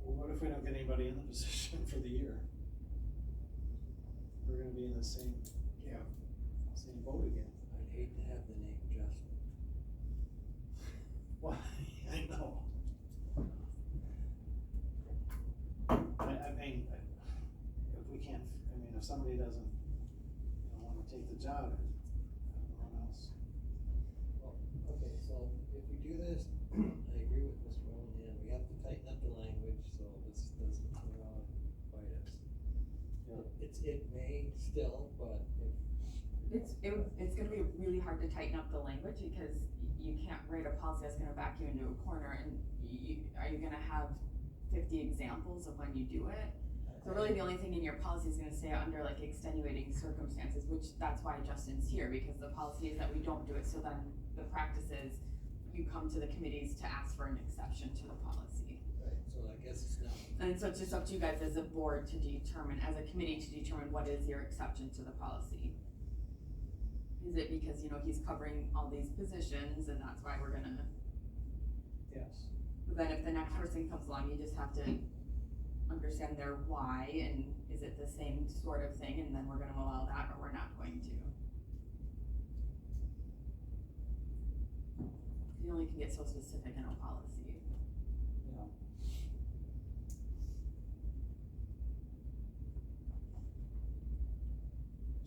Speaker 3: Well, what if we don't get anybody in the position for the year? We're gonna be in the same boat again.
Speaker 5: I'd hate to have the name Justin.
Speaker 3: Why, I know. I mean, if we can't, I mean, if somebody doesn't, wanna take the job, everyone else.
Speaker 5: Well, okay, so if we do this, I agree with Mr. Willingham, we have to tighten up the language, so this doesn't turn around and bite us.
Speaker 3: Yeah.
Speaker 5: It may still, but if.
Speaker 2: It's gonna be really hard to tighten up the language because you can't write a policy that's gonna back you into a corner and are you gonna have 50 examples of when you do it? So really the only thing in your policy is gonna say under like extenuating circumstances, which that's why Justin's here, because the policy is that we don't do it, so then the practice is you come to the committees to ask for an exception to the policy.
Speaker 5: Right, so I guess it's not.
Speaker 2: And so it's just up to you guys as a board to determine, as a committee to determine what is your exception to the policy. Is it because, he's covering all these positions and that's why we're gonna,
Speaker 3: Yes.
Speaker 2: but then if the next person comes along, you just have to understand their why and is it the same sort of thing and then we're gonna allow that or we're not going to. You only can get so specific in a policy.
Speaker 3: Yeah.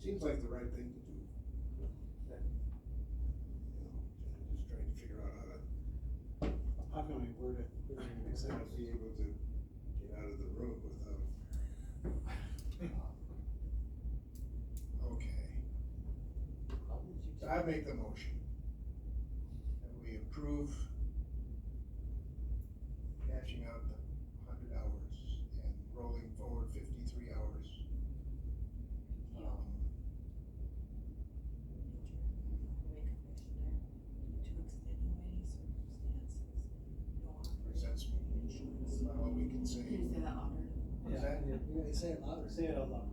Speaker 6: Seems like the right thing to do. Just trying to figure out
Speaker 3: How can we word it?
Speaker 6: how to be able to get out of the room without. Okay, so I make the motion that we approve cashing out the 100 hours and rolling forward 53 hours. That's about all we can say.
Speaker 2: Can you say that louder?
Speaker 6: What's that?
Speaker 5: Yeah, say it louder.
Speaker 3: Say it out loud.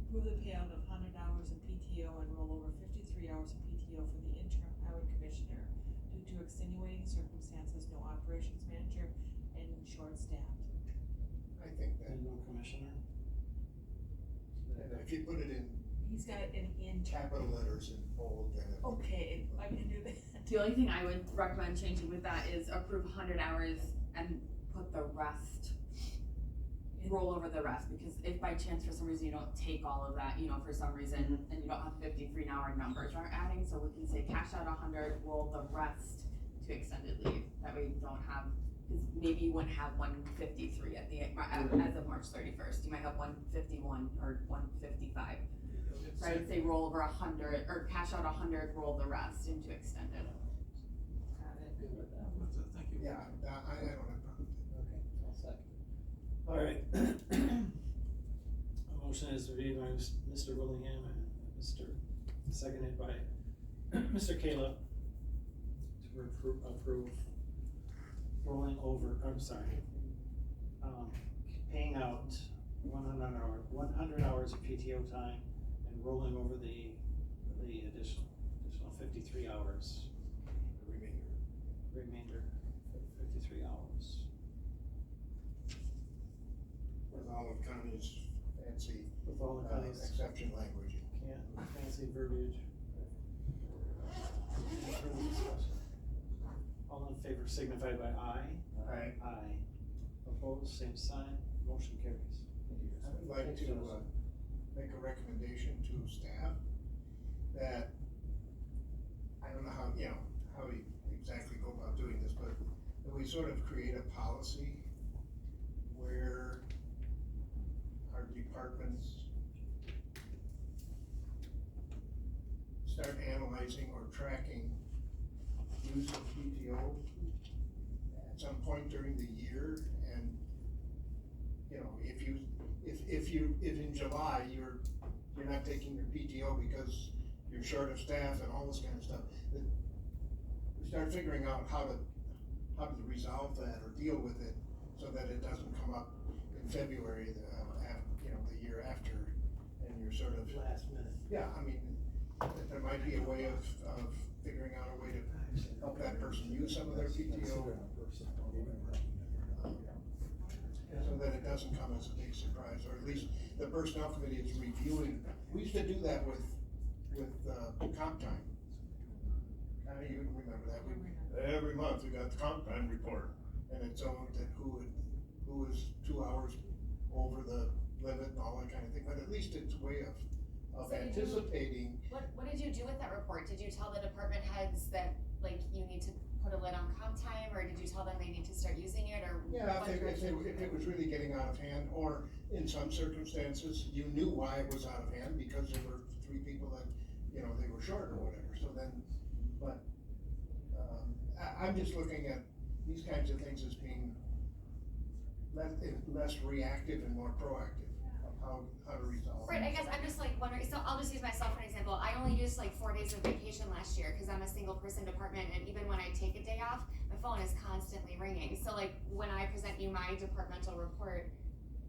Speaker 8: Approve the payout of 100 hours of PTO and roll over 53 hours of PTO for the interim highway commissioner due to extenuating circumstances, no operations manager, and short-staffed.
Speaker 6: I think that,
Speaker 3: And no commissioner?
Speaker 6: if you put it in
Speaker 8: He's got an in.
Speaker 6: capital letters in bold, then it.
Speaker 8: Okay, I can do that.
Speaker 2: The only thing I would recommend changing with that is approve 100 hours and put the rest, roll over the rest, because if by chance for some reason you don't take all of that, for some reason, and you don't have 53 an hour numbers are adding, so we can say cash out 100, roll the rest to extended leave. That way you don't have, because maybe you wouldn't have 153 at the, as of March 31st, you might have 151 or 155. So I would say roll over 100, or cash out 100, roll the rest into extended.
Speaker 8: Got it.
Speaker 5: Good with that.
Speaker 9: That's it, thank you.
Speaker 6: Yeah, I don't have a problem with
Speaker 5: Okay, I'll second.
Speaker 3: Alright. A motion is made by Mr. Willingham and seconded by Mr. Caleb to approve rolling over, paying out 100 hours of PTO time and rolling over the additional 53 hours,
Speaker 6: the
Speaker 3: remainder 53 hours.
Speaker 6: with all of Connie's fancy
Speaker 3: With all the counties,
Speaker 6: exception language.
Speaker 3: fancy verbiage. Any further discussion? All in favor signify by aye.
Speaker 6: Aye.
Speaker 3: Aye. Opposed, same sign, motion carries.
Speaker 6: I would like to, make a recommendation to staff that, I don't know how we exactly go about doing this, but that we sort of create a policy where our departments start analyzing or tracking use of PTO at some point during the year, and, if in July you're not taking your PTO because you're short of staff and all this kind of stuff, that we start figuring out how to resolve that or deal with it so that it doesn't come up in February, the year after, and you're sort of.
Speaker 5: Last minute.
Speaker 6: Yeah, I mean, there might be a way of figuring out a way to help that person use some of their PTO. So that it doesn't come as a big surprise, or at least the personnel committee is reviewing. We used to do that with comp time. You remember that, every month we got the comp time report, and it's owned that who was 2 hours over the limit and all that kind of thing, but at least it's a way of
Speaker 7: So you do-
Speaker 6: anticipating.
Speaker 7: What did you do with that report? Did you tell the department heads that, like, you need to put a lid on comp time, or did you tell them they need to start using it, or?
Speaker 6: Yeah,
Speaker 7: what
Speaker 6: if
Speaker 7: direction?
Speaker 6: it was really getting out of hand, or in some circumstances, you knew why it was out of hand, because there were 3 people that, you know, they were short or whatever, so then, but, I'm just looking at these kinds of things as being less reactive and more proactive of how to resolve.
Speaker 7: Right, I guess I'm just like wondering, so I'll just use myself for an example. I only used like 4 days of vacation last year because I'm a single person department, and even when I take a day off, my phone is constantly ringing. So like when I present you my departmental report,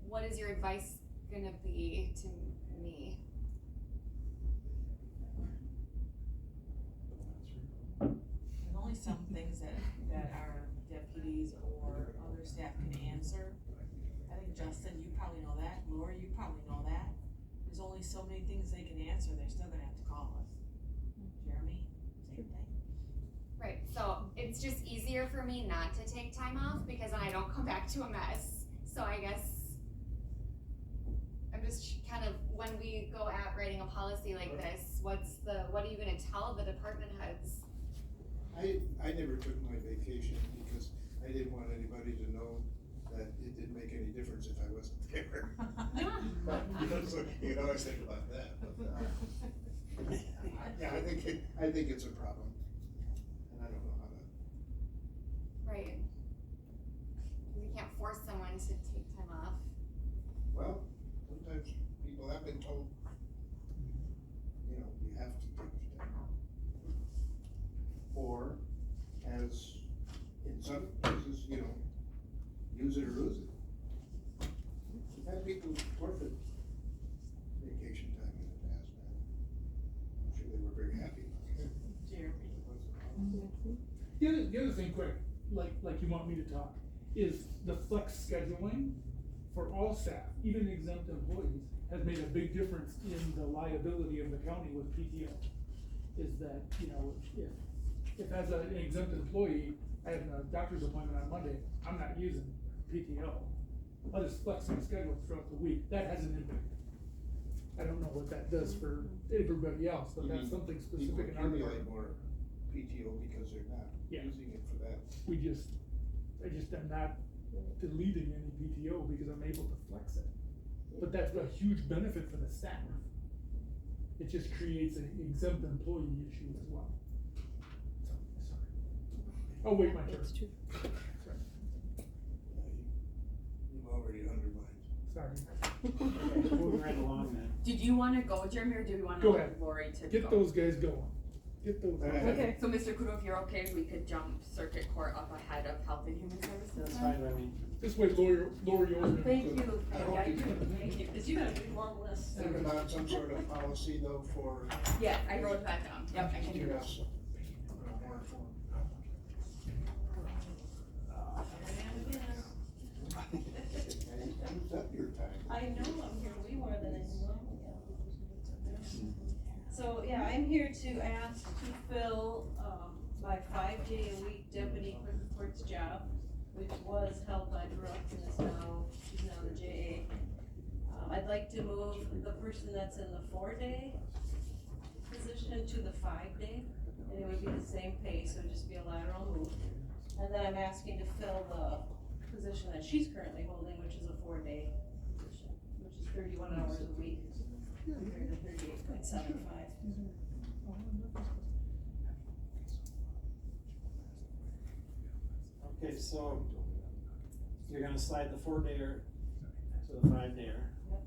Speaker 7: what is your advice gonna be to me?
Speaker 8: There's only some things that our deputies or other staff can answer. I think Justin, you probably know that, Laura, you probably know that. There's only so many things they can answer, they're still gonna have to call us. Jeremy, same thing.
Speaker 7: Right, so it's just easier for me not to take time off because then I don't come back to a mess. So I guess I'm just kind of, when we go at writing a policy like this, what are you gonna tell the department heads?
Speaker 6: I never took my vacation because I didn't want anybody to know that it didn't make any difference if I wasn't there. So you can always think about that, but, yeah, I think it's a problem, and I don't know how to.
Speaker 7: Right. We can't force someone to take time off.
Speaker 6: Well, sometimes people have been told, you know, you have to take your time off. Or, as in some cases, you know, use it or lose it. We've had people forfeit vacation time in the past, man. I'm sure they were very happy.
Speaker 8: Jeremy.
Speaker 10: The other thing, quick, like you want me to talk, is the flex scheduling for all staff, even exempt employees, has made a big difference in the liability of the county with PTO. Is that, you know, if as an exempt employee, I have a doctor's appointment on Monday, I'm not using PTO. I'll just flex my schedule throughout the week, that has an impact. I don't know what that does for everybody else, but that's something specific in our
Speaker 6: People accumulate
Speaker 10: department.
Speaker 6: more PTO because they're not
Speaker 10: Yeah.
Speaker 6: using it for that.
Speaker 10: I just am not deleting any PTO because I'm able to flex it. But that's a huge benefit for the staff. It just creates an exempt employee issue as well. So, sorry. Oh, wait, my turn. Sorry.
Speaker 6: You've already undermined.
Speaker 10: Sorry.
Speaker 3: Okay, moving right along then.
Speaker 2: Did you wanna go, Jeremy, or do we wanna
Speaker 10: Go
Speaker 2: let
Speaker 10: ahead.
Speaker 2: Lori to go?
Speaker 10: Get those guys going. Get those guys going.
Speaker 2: Okay, so Mr. Kudo, if you're okay, we could jump circuit court up ahead of health and human services.
Speaker 3: That's
Speaker 2: then?
Speaker 3: fine by me.
Speaker 10: This way, lower yours.
Speaker 2: Thank you.
Speaker 6: Yeah, you do.
Speaker 2: Thank you, cause you got a big long list.
Speaker 6: Think about some sort of policy though for
Speaker 2: Yeah, I wrote that down, yep, I can do
Speaker 6: keeping
Speaker 2: that.
Speaker 6: us more informed. Use up your time.
Speaker 11: I know I'm here way more than I normally am. So, yeah, I'm here to ask to fill, my 5-day-a-week deputy clerk of courts job, which was held by Rusk and she's now the JA. I'd like to move the person that's in the 4-day position to the 5-day, and it would be the same pay, so it'd just be a lateral move. And then I'm asking to fill the position that she's currently holding, which is a 4-day position, which is 31 hours a week, compared to 38.75.
Speaker 3: Okay, so you're gonna slide the 4-dayer to the 5-dayer.
Speaker 11: Yep.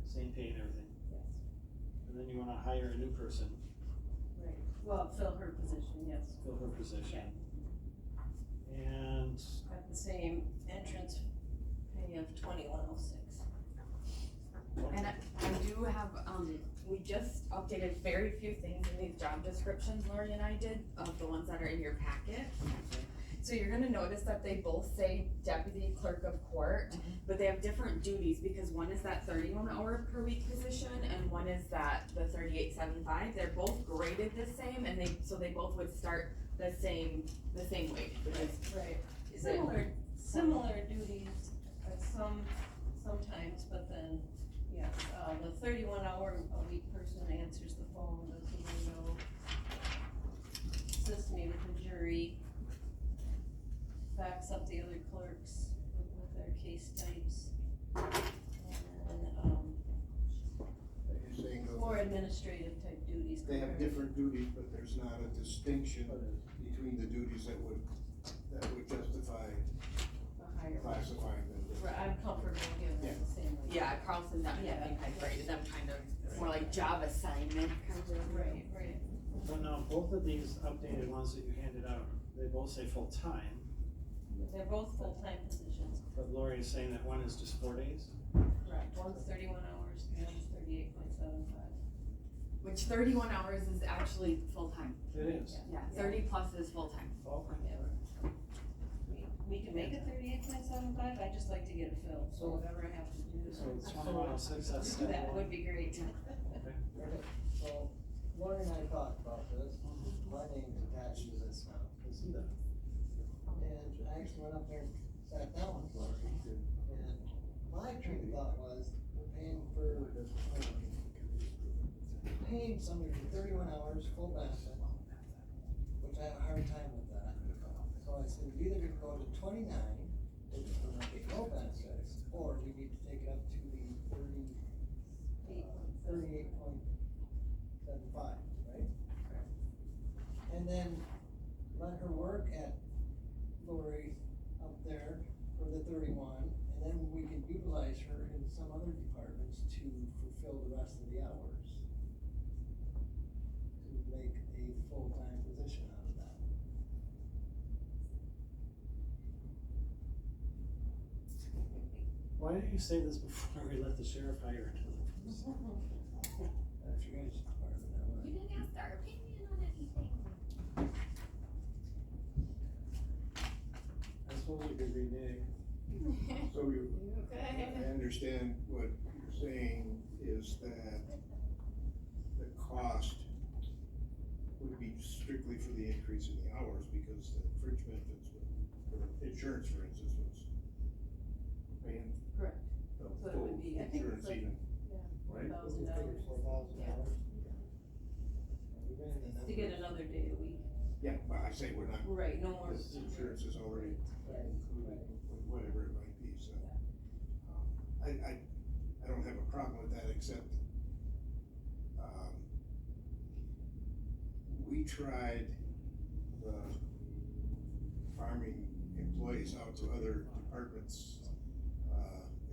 Speaker 3: Same pay and everything.
Speaker 11: Yes,
Speaker 3: And then you wanna hire a new person,
Speaker 11: right, well, fill her position, yes,
Speaker 3: fill her position. And
Speaker 11: at the same entrance pay of 2106.
Speaker 2: And I do have, we just updated very few things in these job descriptions, Lori and I did, of the ones that are in your packet. So you're gonna notice that they both say deputy clerk of court, but they have different duties, because one is that 31-hour per week position, and one is that the 38.75. They're both graded the same, and they both would start the same wage, which is,
Speaker 11: Right,
Speaker 2: is it?
Speaker 11: similar duties, sometimes, but then, yes, the 31-hour-a-week person answers the phone, does the window, assists me with the jury, backs up the other clerks with their case types, and,
Speaker 6: You're saying though
Speaker 11: more
Speaker 6: that
Speaker 11: administrative type duties.
Speaker 6: they have
Speaker 11: compared to-
Speaker 6: different duties, but there's not a distinction between the duties that would justify
Speaker 11: The higher.
Speaker 6: classifying them.
Speaker 11: Right, I'm comfortable giving them the same wage.
Speaker 2: Yeah, Carlson, that, I think I graded them kind of, more like job assignment kind of.
Speaker 11: Right, right.
Speaker 3: But now, both of these updated ones that you handed out, they both say full-time,
Speaker 11: They're both full-time positions.
Speaker 3: but Lori is saying that one is just 4 days?
Speaker 11: Correct. One's 31 hours, the other's 38.75.
Speaker 2: Which 31 hours is actually full-time.
Speaker 3: It is.
Speaker 2: Yeah, 30 plus is full-time.
Speaker 3: Okay.
Speaker 11: We can make it 38.75, I'd just like to get it filled, so whatever I have to do.
Speaker 3: So it's 2106, that's step
Speaker 11: That
Speaker 3: one.
Speaker 11: would be great.
Speaker 5: So, Laurie and I talked about this, my name's attached to this now, and I actually went up there and sat down with Laurie, and my train of thought was, we're paying somebody for 31 hours, full benefit, which I have a hard time with that. So I said, we either go to 29, which will not get no benefits, or we need to take it up to the 38.75, right? And then let her work at Lori up there for the 31, and then we can utilize her in some other departments to fulfill the rest of the hours. To make a full-time position out of that.
Speaker 3: Why didn't you say this before we let the sheriff hire another person?
Speaker 5: That's your guys' department, that
Speaker 7: You
Speaker 5: way.
Speaker 7: didn't ask our opinion on anything.
Speaker 3: I suppose you could renege.
Speaker 6: So you,
Speaker 7: Okay.
Speaker 6: I understand what you're saying is that the cost would be strictly for the increase in the hours, because the fringe benefits, or insurance, for instance, was paying
Speaker 11: Correct.
Speaker 6: the
Speaker 11: So it
Speaker 6: full
Speaker 11: would be, I think
Speaker 6: insurance
Speaker 11: it's like,
Speaker 6: even,
Speaker 11: yeah,
Speaker 6: right?
Speaker 5: What do you
Speaker 11: $1,000
Speaker 5: figure, $4,000?
Speaker 11: Yeah.
Speaker 5: We ran the
Speaker 11: to
Speaker 5: numbers.
Speaker 11: get another day a week.
Speaker 6: Yeah, but I say we're not,
Speaker 11: Right, no more.
Speaker 6: this insurance is already
Speaker 5: Right.
Speaker 6: included, whatever it might be, so. I don't have a problem with that, except, we tried the farming employees out to other departments,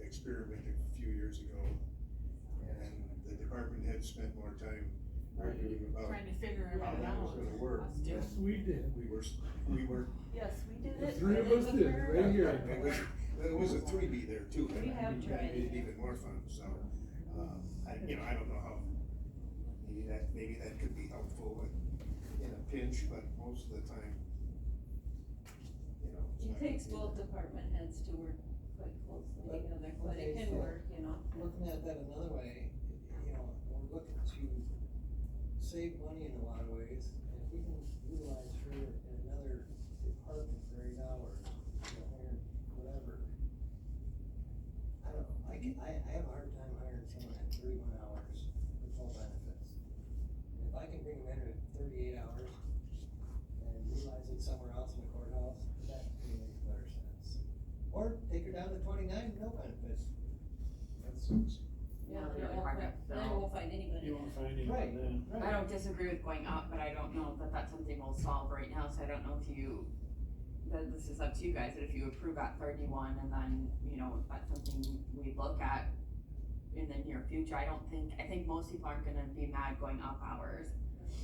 Speaker 6: experimented a few years ago. And the department head spent more time arguing about
Speaker 8: Trying to figure it
Speaker 6: how
Speaker 8: out.
Speaker 6: that was gonna work.
Speaker 8: Us too.
Speaker 10: Yes, we did.
Speaker 6: We were,
Speaker 11: Yes, we did
Speaker 10: The
Speaker 11: it.
Speaker 10: three of
Speaker 11: I
Speaker 10: us
Speaker 11: with
Speaker 10: did,
Speaker 11: her.
Speaker 10: right here.
Speaker 6: it was a 3B there too.
Speaker 11: We have
Speaker 6: That
Speaker 11: tried.
Speaker 6: made it even more fun, so, I don't know how, maybe that could be helpful in a pinch, but most of the time, it's
Speaker 11: It
Speaker 6: not
Speaker 11: takes
Speaker 6: gonna be
Speaker 11: both department heads to work quite closely together, but
Speaker 5: Okay,
Speaker 11: it can
Speaker 5: so
Speaker 11: work, you know.
Speaker 5: Looking at that another way, we're looking to save money in a lot of ways, and if we can utilize her in another department for 8 hours, whatever. I don't know, I have a hard time hiring someone at 31 hours with full benefits. And if I can bring them in at 38 hours and utilize it somewhere else in the courthouse, that to me makes better sense. Or take her down to 29, no benefits. That's,
Speaker 11: Yeah,
Speaker 2: It'll be
Speaker 11: then
Speaker 2: really hard to
Speaker 11: then
Speaker 2: fill.
Speaker 11: we'll find anybody.
Speaker 3: You won't find anyone
Speaker 5: Right.
Speaker 3: then.
Speaker 2: I don't disagree with going up, but I don't know that that's something we'll solve right now, so I don't know if this is up to you guys, that if you approve at 31 and then, that's something we look at in the near future. I think most people aren't gonna be mad going up hours.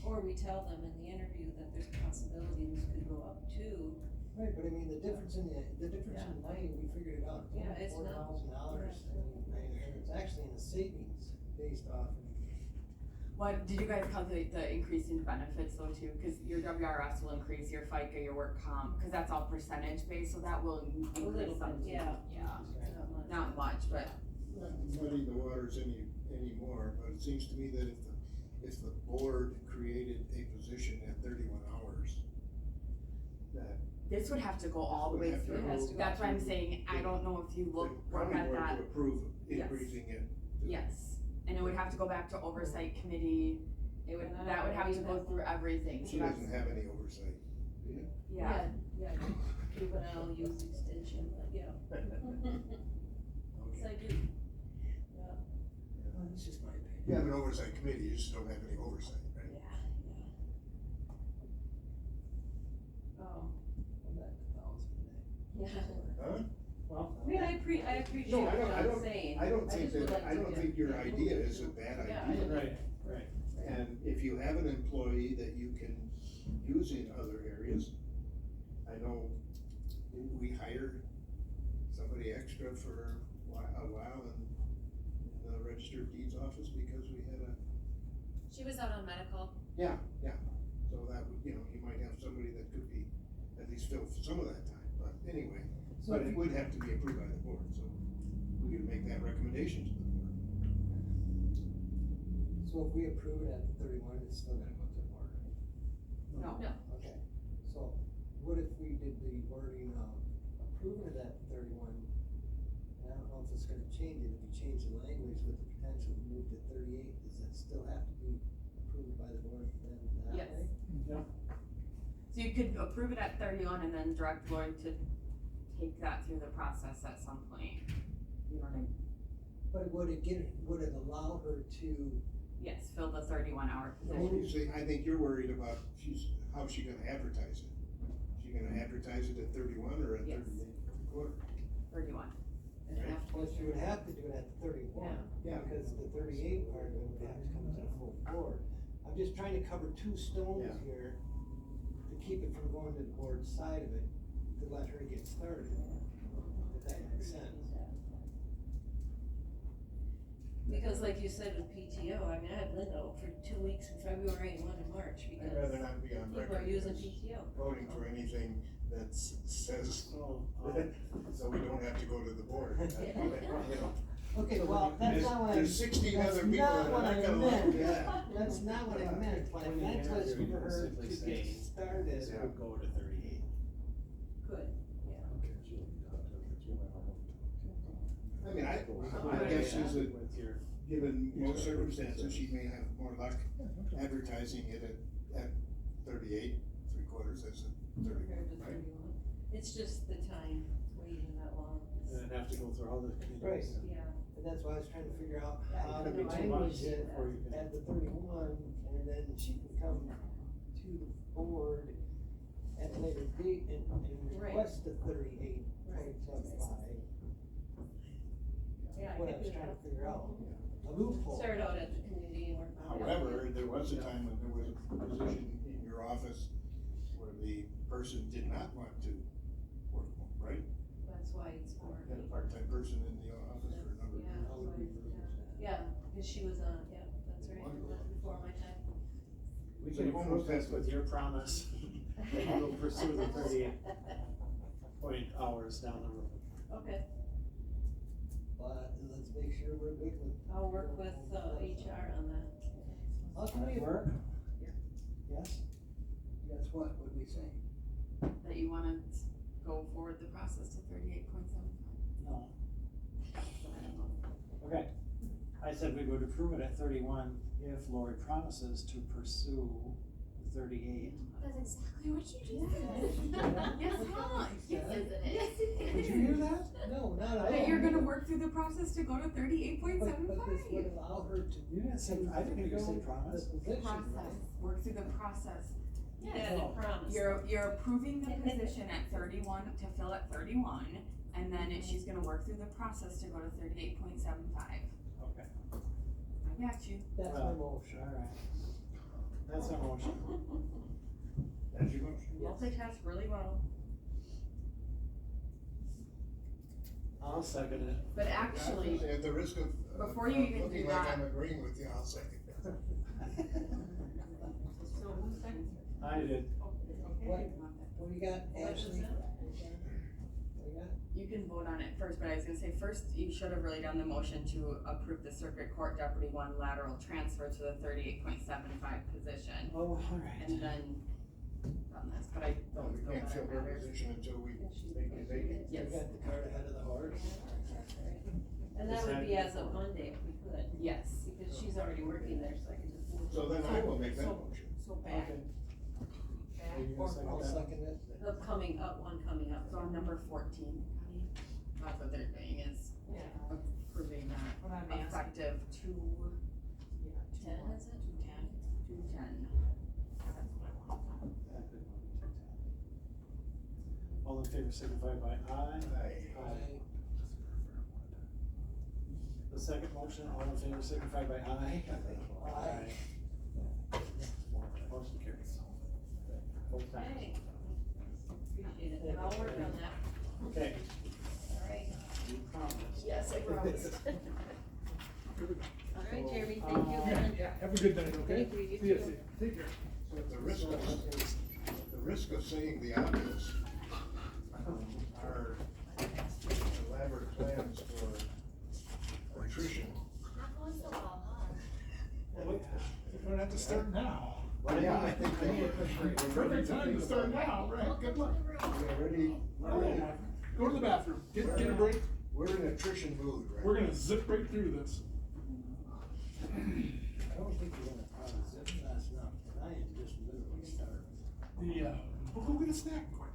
Speaker 11: Or we tell them in the interview that there's a possibility this could go up too.
Speaker 5: right, but I mean, the difference in money, we figured it out,
Speaker 11: Yeah, it's not-
Speaker 5: $4,000, and it's actually in the savings based off of
Speaker 2: What, did you guys calculate the increase in benefits though too? Cause your WRS will increase, your FICA, your work comp, cause that's all percentage based, so that will
Speaker 11: A little
Speaker 2: increase some
Speaker 11: bit,
Speaker 2: too.
Speaker 11: yeah.
Speaker 2: Yeah,
Speaker 11: Not much.
Speaker 2: not much, but
Speaker 6: Muddy the waters anymore, but it seems to me that if the board created a position at 31 hours, that
Speaker 2: this would have to go all the
Speaker 6: would
Speaker 2: way
Speaker 6: have to
Speaker 2: through.
Speaker 6: go
Speaker 2: That's why I'm
Speaker 6: through
Speaker 2: saying, I don't know if you
Speaker 6: the
Speaker 2: look
Speaker 6: county
Speaker 2: at
Speaker 6: board
Speaker 2: that.
Speaker 6: to approve
Speaker 2: Yes.
Speaker 6: increasing it.
Speaker 2: Yes, and it would have to go back to oversight committee, it would,
Speaker 11: And I
Speaker 2: that would have to
Speaker 11: believe
Speaker 2: go
Speaker 11: that-
Speaker 2: through everything, so
Speaker 6: She
Speaker 2: that's,
Speaker 6: doesn't have any oversight.
Speaker 2: yeah.
Speaker 11: Yeah, juvenile youth extension, but yeah. Yes, I do. Yeah.
Speaker 5: Well, that's just my opinion.
Speaker 6: You have an oversight committee, you just don't have any oversight, right?
Speaker 11: Yeah, yeah. Oh,
Speaker 5: I'm at 1,000 a day.
Speaker 11: yeah.
Speaker 6: Huh?
Speaker 3: Well,
Speaker 11: I mean, I appreciate
Speaker 6: No,
Speaker 11: what
Speaker 6: I
Speaker 11: I'm
Speaker 6: don't,
Speaker 11: saying.
Speaker 6: I don't think
Speaker 11: just would
Speaker 6: that,
Speaker 11: like
Speaker 6: I
Speaker 11: to
Speaker 6: don't
Speaker 11: get-
Speaker 6: think your
Speaker 11: yeah,
Speaker 6: idea is a
Speaker 11: move
Speaker 6: bad
Speaker 11: it. Yeah,
Speaker 6: idea.
Speaker 3: right.
Speaker 6: And if you have an employee that you can use in other areas, I know we hired somebody extra for a while in the Register of Deeds office because we had a,
Speaker 7: She was out on medical.
Speaker 6: yeah, so that would, you might have somebody that could be, at least fill some of that time, but anyway,
Speaker 5: So
Speaker 6: but
Speaker 5: if
Speaker 6: it would have to be approved by the board, so we can make that recommendation to the board.
Speaker 5: So if we approve it at the 31, it's still gonna go to the board, right?
Speaker 2: No.
Speaker 11: No.
Speaker 5: Okay, so what if we did the wording of approving it at 31? And I don't know if it's gonna change it, if you change the language with the potential to move to 38, does that still have to be approved by the board then that
Speaker 2: Yes.
Speaker 5: way?
Speaker 2: So you could approve it at 31 and then direct Lloyd to take that through the process at some point. You know what I mean?
Speaker 5: But would it allow her to,
Speaker 2: Yes, fill the 31-hour
Speaker 6: No,
Speaker 2: position.
Speaker 6: I think you're worried about, how's she gonna advertise it? She gonna advertise it at 31 or at
Speaker 2: Yes.
Speaker 6: 38 quarter?
Speaker 2: 31.
Speaker 5: well, she would have to do it at the 31.
Speaker 6: Yeah.
Speaker 5: Because the 38 part of it would have to come to the full board. I'm just trying to cover two stones
Speaker 6: Yeah.
Speaker 5: here to keep it from going to the board side of it, to let her get started, if that makes sense.
Speaker 11: Because like you said with PTO, I mean, I had Linda out for 2 weeks in February and one in March
Speaker 6: I'd rather
Speaker 11: because
Speaker 6: not be on
Speaker 11: people
Speaker 6: record
Speaker 11: are using
Speaker 6: as
Speaker 11: PTO.
Speaker 6: voting for anything that says,
Speaker 3: So,
Speaker 6: so we don't have to go to the board.
Speaker 5: Okay,
Speaker 3: So
Speaker 5: well, that's
Speaker 6: There's-
Speaker 5: not what I.
Speaker 6: There's 16
Speaker 5: that's
Speaker 6: other people
Speaker 5: not
Speaker 6: that are
Speaker 5: what
Speaker 6: not
Speaker 5: I
Speaker 6: gonna
Speaker 5: meant.
Speaker 6: like that.
Speaker 5: That's not what I meant, what I
Speaker 3: When you
Speaker 5: meant
Speaker 3: have
Speaker 5: was
Speaker 3: your, you
Speaker 5: for
Speaker 3: can
Speaker 5: her
Speaker 3: simply
Speaker 5: to
Speaker 3: say,
Speaker 5: get started.
Speaker 3: This would go to 38.
Speaker 11: Good,
Speaker 6: I mean, my guess is that,
Speaker 3: With your,
Speaker 6: given most circumstances, she may have more luck advertising it at 38 3/4 as a 31,
Speaker 11: compared to
Speaker 6: right?
Speaker 11: 31. It's just the time waiting that long.
Speaker 3: and then have to go through all the
Speaker 5: Right.
Speaker 3: committees.
Speaker 11: Yeah,
Speaker 5: And that's why I was trying to figure out
Speaker 11: Yeah,
Speaker 5: how
Speaker 3: it
Speaker 5: to
Speaker 3: could be too
Speaker 5: language
Speaker 3: much
Speaker 5: it
Speaker 3: before you can-
Speaker 5: at the 31, and then she can come to the board at a later date and
Speaker 11: Right.
Speaker 5: request the 38.75.
Speaker 11: yeah. I
Speaker 5: What I
Speaker 11: could
Speaker 5: was
Speaker 11: do
Speaker 5: trying to
Speaker 11: that.
Speaker 5: figure out, a loophole.
Speaker 11: Start out at the community and work on it.
Speaker 6: However, there was a time when there was a position in your office where the person did not want to work, right?
Speaker 11: That's why it's for.
Speaker 6: Had a part-time person in the office for a number of
Speaker 11: Yeah,
Speaker 6: years.
Speaker 5: How would we verbiage that?
Speaker 11: Yeah, because she was on, yeah, that's right, before my time.
Speaker 3: We
Speaker 6: So
Speaker 3: can
Speaker 6: you almost
Speaker 3: approve this
Speaker 6: have to-
Speaker 3: with your promise, that we'll pursue the 38 hours down the road.
Speaker 11: Okay,
Speaker 5: But let's make sure we're good with.
Speaker 11: I'll work with, HR on that.
Speaker 5: How can we
Speaker 3: Work?
Speaker 5: Yes? Yes, what would we say?
Speaker 2: That you wanna go forward the process to 38.75.
Speaker 3: No. Okay, I said we would approve it at 31 if Lori promises to pursue the 38.
Speaker 7: That's exactly what you just said.
Speaker 2: Yes, huh?
Speaker 7: Yes, isn't it?
Speaker 2: Yes, it
Speaker 5: Did
Speaker 2: is.
Speaker 5: you hear that? No, not at all.
Speaker 2: That you're gonna work through the process to go to
Speaker 5: But this would
Speaker 2: 38.75.
Speaker 5: allow her to.
Speaker 3: You didn't say, I didn't hear you say promise.
Speaker 5: The position, right?
Speaker 2: Process, work through the process.
Speaker 11: Yeah,
Speaker 3: No.
Speaker 11: the promise.
Speaker 2: You're approving the position at 31 to fill at 31, and then she's gonna work through the process to go to 38.75.
Speaker 3: Okay,
Speaker 2: I got you.
Speaker 5: That's my
Speaker 3: Well,
Speaker 5: motion.
Speaker 3: all right. That's our motion.
Speaker 6: That's your motion?
Speaker 11: Multitask really well.
Speaker 3: I'll second it.
Speaker 2: But actually,
Speaker 6: At the risk of.
Speaker 2: before you even do
Speaker 6: looking like
Speaker 2: that-
Speaker 6: I'm agreeing with you, I'll second it.
Speaker 8: So who's second?
Speaker 3: I did.
Speaker 11: What, what do you got, Ashley? What do you got?
Speaker 2: you can vote on it first, but I was gonna say, first, you should have really done the motion to approve the circuit court deputy one lateral transfer to the 38.75 position.
Speaker 3: Oh, alright.
Speaker 2: And then done this, but I
Speaker 6: No,
Speaker 2: don't
Speaker 6: we
Speaker 2: feel
Speaker 6: can't
Speaker 2: that
Speaker 6: fill
Speaker 2: it
Speaker 6: her
Speaker 2: matters.
Speaker 6: position until we make it vacant.
Speaker 2: Yes.
Speaker 5: We got the cart ahead of the horse.
Speaker 11: And that would be as of Monday if we could,
Speaker 2: Yes.
Speaker 11: because she's already working there, so I can just move.
Speaker 6: So then I will make that
Speaker 8: So-
Speaker 6: motion.
Speaker 8: So back,
Speaker 3: Okay.
Speaker 8: back
Speaker 3: Are you
Speaker 8: or
Speaker 3: gonna second
Speaker 5: I'll
Speaker 3: that?
Speaker 5: second it.
Speaker 11: The coming up, one coming up.
Speaker 2: So on number 14, that's what they're doing, is
Speaker 8: Yeah.
Speaker 2: approving that
Speaker 8: What I'm asking.
Speaker 2: effective to
Speaker 8: Yeah,
Speaker 11: 10, is it?
Speaker 8: 210.
Speaker 2: 210.
Speaker 8: That's what I want.
Speaker 3: All in favor signify by aye.
Speaker 6: Aye.
Speaker 3: The second motion, all in favor signify by aye.
Speaker 5: Aye.
Speaker 3: Motion carries. Both times.
Speaker 11: Okay. Appreciate it, and I'll work on that.
Speaker 3: Okay,
Speaker 11: Alright.
Speaker 3: you promised.
Speaker 11: Yes, I promised. Alright, Jeremy, thank you
Speaker 10: Yeah,
Speaker 11: again.
Speaker 10: yeah, have a good night, okay?
Speaker 11: Thank you, you
Speaker 10: See ya,
Speaker 11: too.
Speaker 10: see ya. Take care.
Speaker 6: So at the risk of saying the obvious, our elaborate plans for attrition.
Speaker 7: Not going so well, huh?
Speaker 10: We're gonna have to start now.
Speaker 6: Yeah, I think they were.
Speaker 10: Perfect time to start now, right? Good luck.
Speaker 6: We're ready,
Speaker 10: Go to the bathroom, get a break.
Speaker 6: we're in attrition mood, right?
Speaker 10: We're gonna zip right through this.
Speaker 5: I don't think you're gonna zip fast enough tonight, you just literally start.
Speaker 10: We'll go get a snack quick.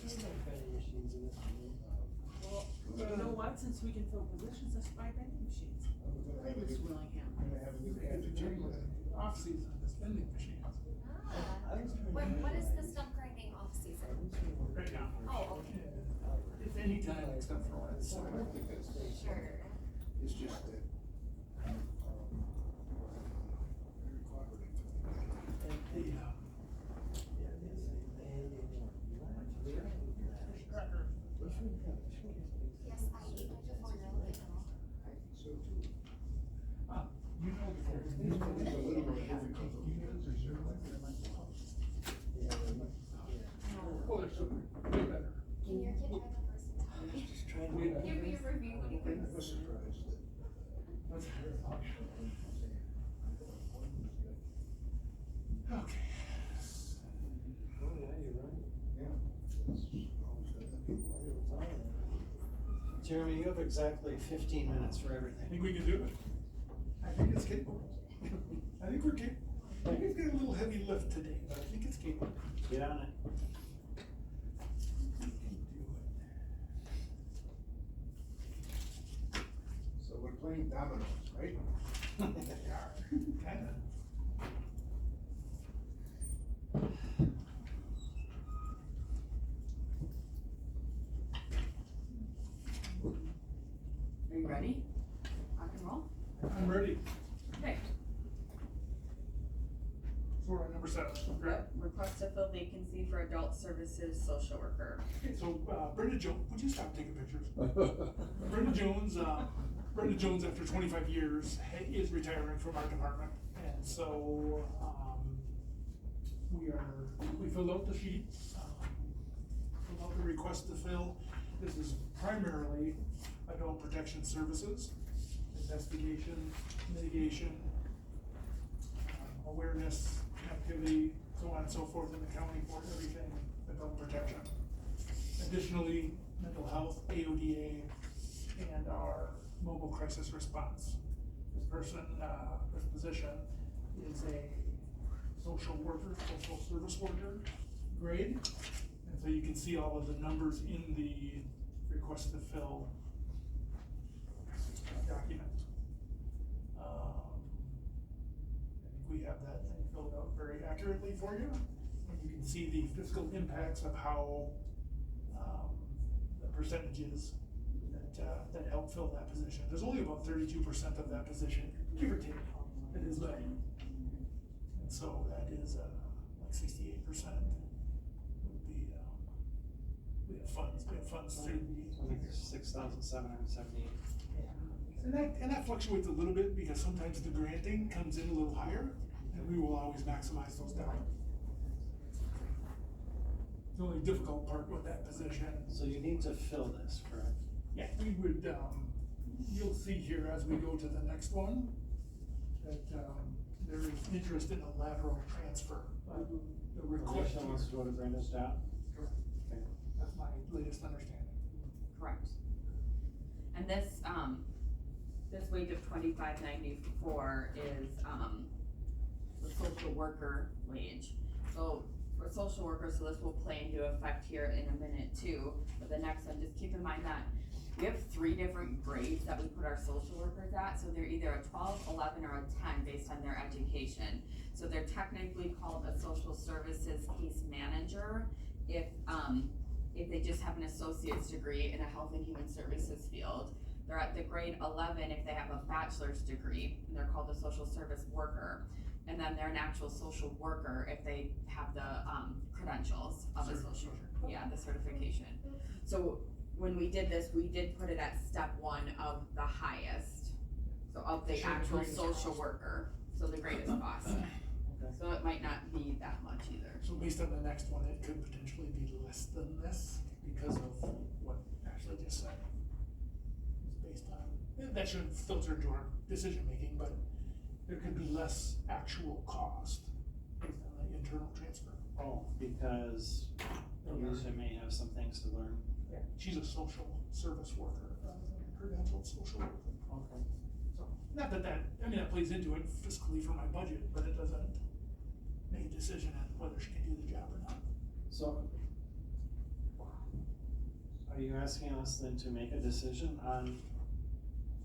Speaker 5: There's no vending machines in this room.
Speaker 8: Well, you know what, since we can fill positions, let's buy vending machines.
Speaker 6: We're gonna have a
Speaker 2: Miss
Speaker 6: new-
Speaker 2: Willingham.
Speaker 6: we're gonna have a new cafeteria.
Speaker 10: Off-season, the spending machines.
Speaker 7: Ah, what is the stump grinding off season?
Speaker 10: Right now.
Speaker 7: Oh, okay,
Speaker 10: If any time except for when it's
Speaker 6: I
Speaker 10: summer.
Speaker 6: don't think that's,
Speaker 7: sure.
Speaker 6: it's just that. Very cooperative.
Speaker 10: Yeah.
Speaker 7: Yes, I ate my before now.
Speaker 6: So too.
Speaker 10: You know
Speaker 6: It's a little more difficult.
Speaker 10: Oh, they're so way better.
Speaker 7: Can your kid drive the first time?
Speaker 5: Just trying
Speaker 10: We-
Speaker 5: to.
Speaker 7: Give me a review when he
Speaker 6: I
Speaker 7: comes.
Speaker 6: was surprised that.
Speaker 10: Okay.
Speaker 5: Oh, yeah, you're right.
Speaker 6: Yeah. It's always got that people.
Speaker 3: Jeremy, you have exactly 15 minutes for
Speaker 10: I
Speaker 3: everything.
Speaker 10: think we can do it. I think it's capable. I think we're capable. I think it's got a little heavy lift today, but I think it's capable.
Speaker 3: Get on it.
Speaker 10: We can do it.
Speaker 6: So we're playing dominoes, right?
Speaker 10: Kinda.
Speaker 2: Are you ready? Rock and roll?
Speaker 10: I'm ready.
Speaker 2: Okay.
Speaker 10: So we're on number 7, correct?
Speaker 2: Yep, request to fill vacancy for adult services social worker.
Speaker 10: Okay, so, Brenda Jones, would you stop taking pictures? Brenda Jones, after 25 years, is retiring from our department. And so, we filled out the sheet, filled out the request to fill. This is primarily adult protection services, investigation, mitigation, awareness, activity, so on and so forth in the county for everything adult protection. Additionally, mental health, AODA, and our mobile crisis response. This person, this position is a social worker, social service worker grade. And so you can see all of the numbers in the request to fill document. I think we have that thing filled out very accurately for you. And you can see the fiscal impacts of how, the percentages that help fill that position. There's only about 32% of that position, give or take, that is lay. And so that is, like 68% would be, we have funds through the.
Speaker 3: 6,778.
Speaker 10: And that fluctuates a little bit because sometimes the granting comes in a little higher, and we will always maximize those dollars. The only difficult part with that position.
Speaker 3: So you need to fill this, correct?
Speaker 10: Yeah, we would, you'll see here as we go to the next one, that, there is interest in a lateral transfer. The request.
Speaker 3: Alicia wants to go to Brenda's job?
Speaker 10: Correct.
Speaker 3: Okay.
Speaker 10: That's my latest understanding.
Speaker 2: Correct. And this wage of $25.94 is, the social worker wage. So for social workers, so this will play into effect here in a minute too, but the next one, just keep in mind that we have 3 different grades that we put our social workers at, so they're either a 12, 11, or a 10 based on their education. So they're technically called a social services case manager if they just have an associate's degree in a health and human services field. They're at the grade 11 if they have a bachelor's degree, and they're called a social service worker. And then they're an actual social worker if they have the credentials of a social, the certification. So when we did this, we did put it at step 1 of the highest, so of the actual social worker, so the greatest cost.
Speaker 3: Okay.
Speaker 2: So it might not be that much either.
Speaker 10: So based on the next one, it could potentially be less than this because of what Ashley just said. It's based on, that shouldn't filter into our decision making, but there could be less actual cost based on the internal transfer.
Speaker 3: Oh, because Alicia may have some things to learn.
Speaker 10: Yeah. She's a social service worker, credentialed social worker.
Speaker 3: Okay.
Speaker 10: So, not that that plays into it fiscally for my budget, but it doesn't make a decision on whether she can do the job or not.
Speaker 3: So, are you asking us then to make a decision on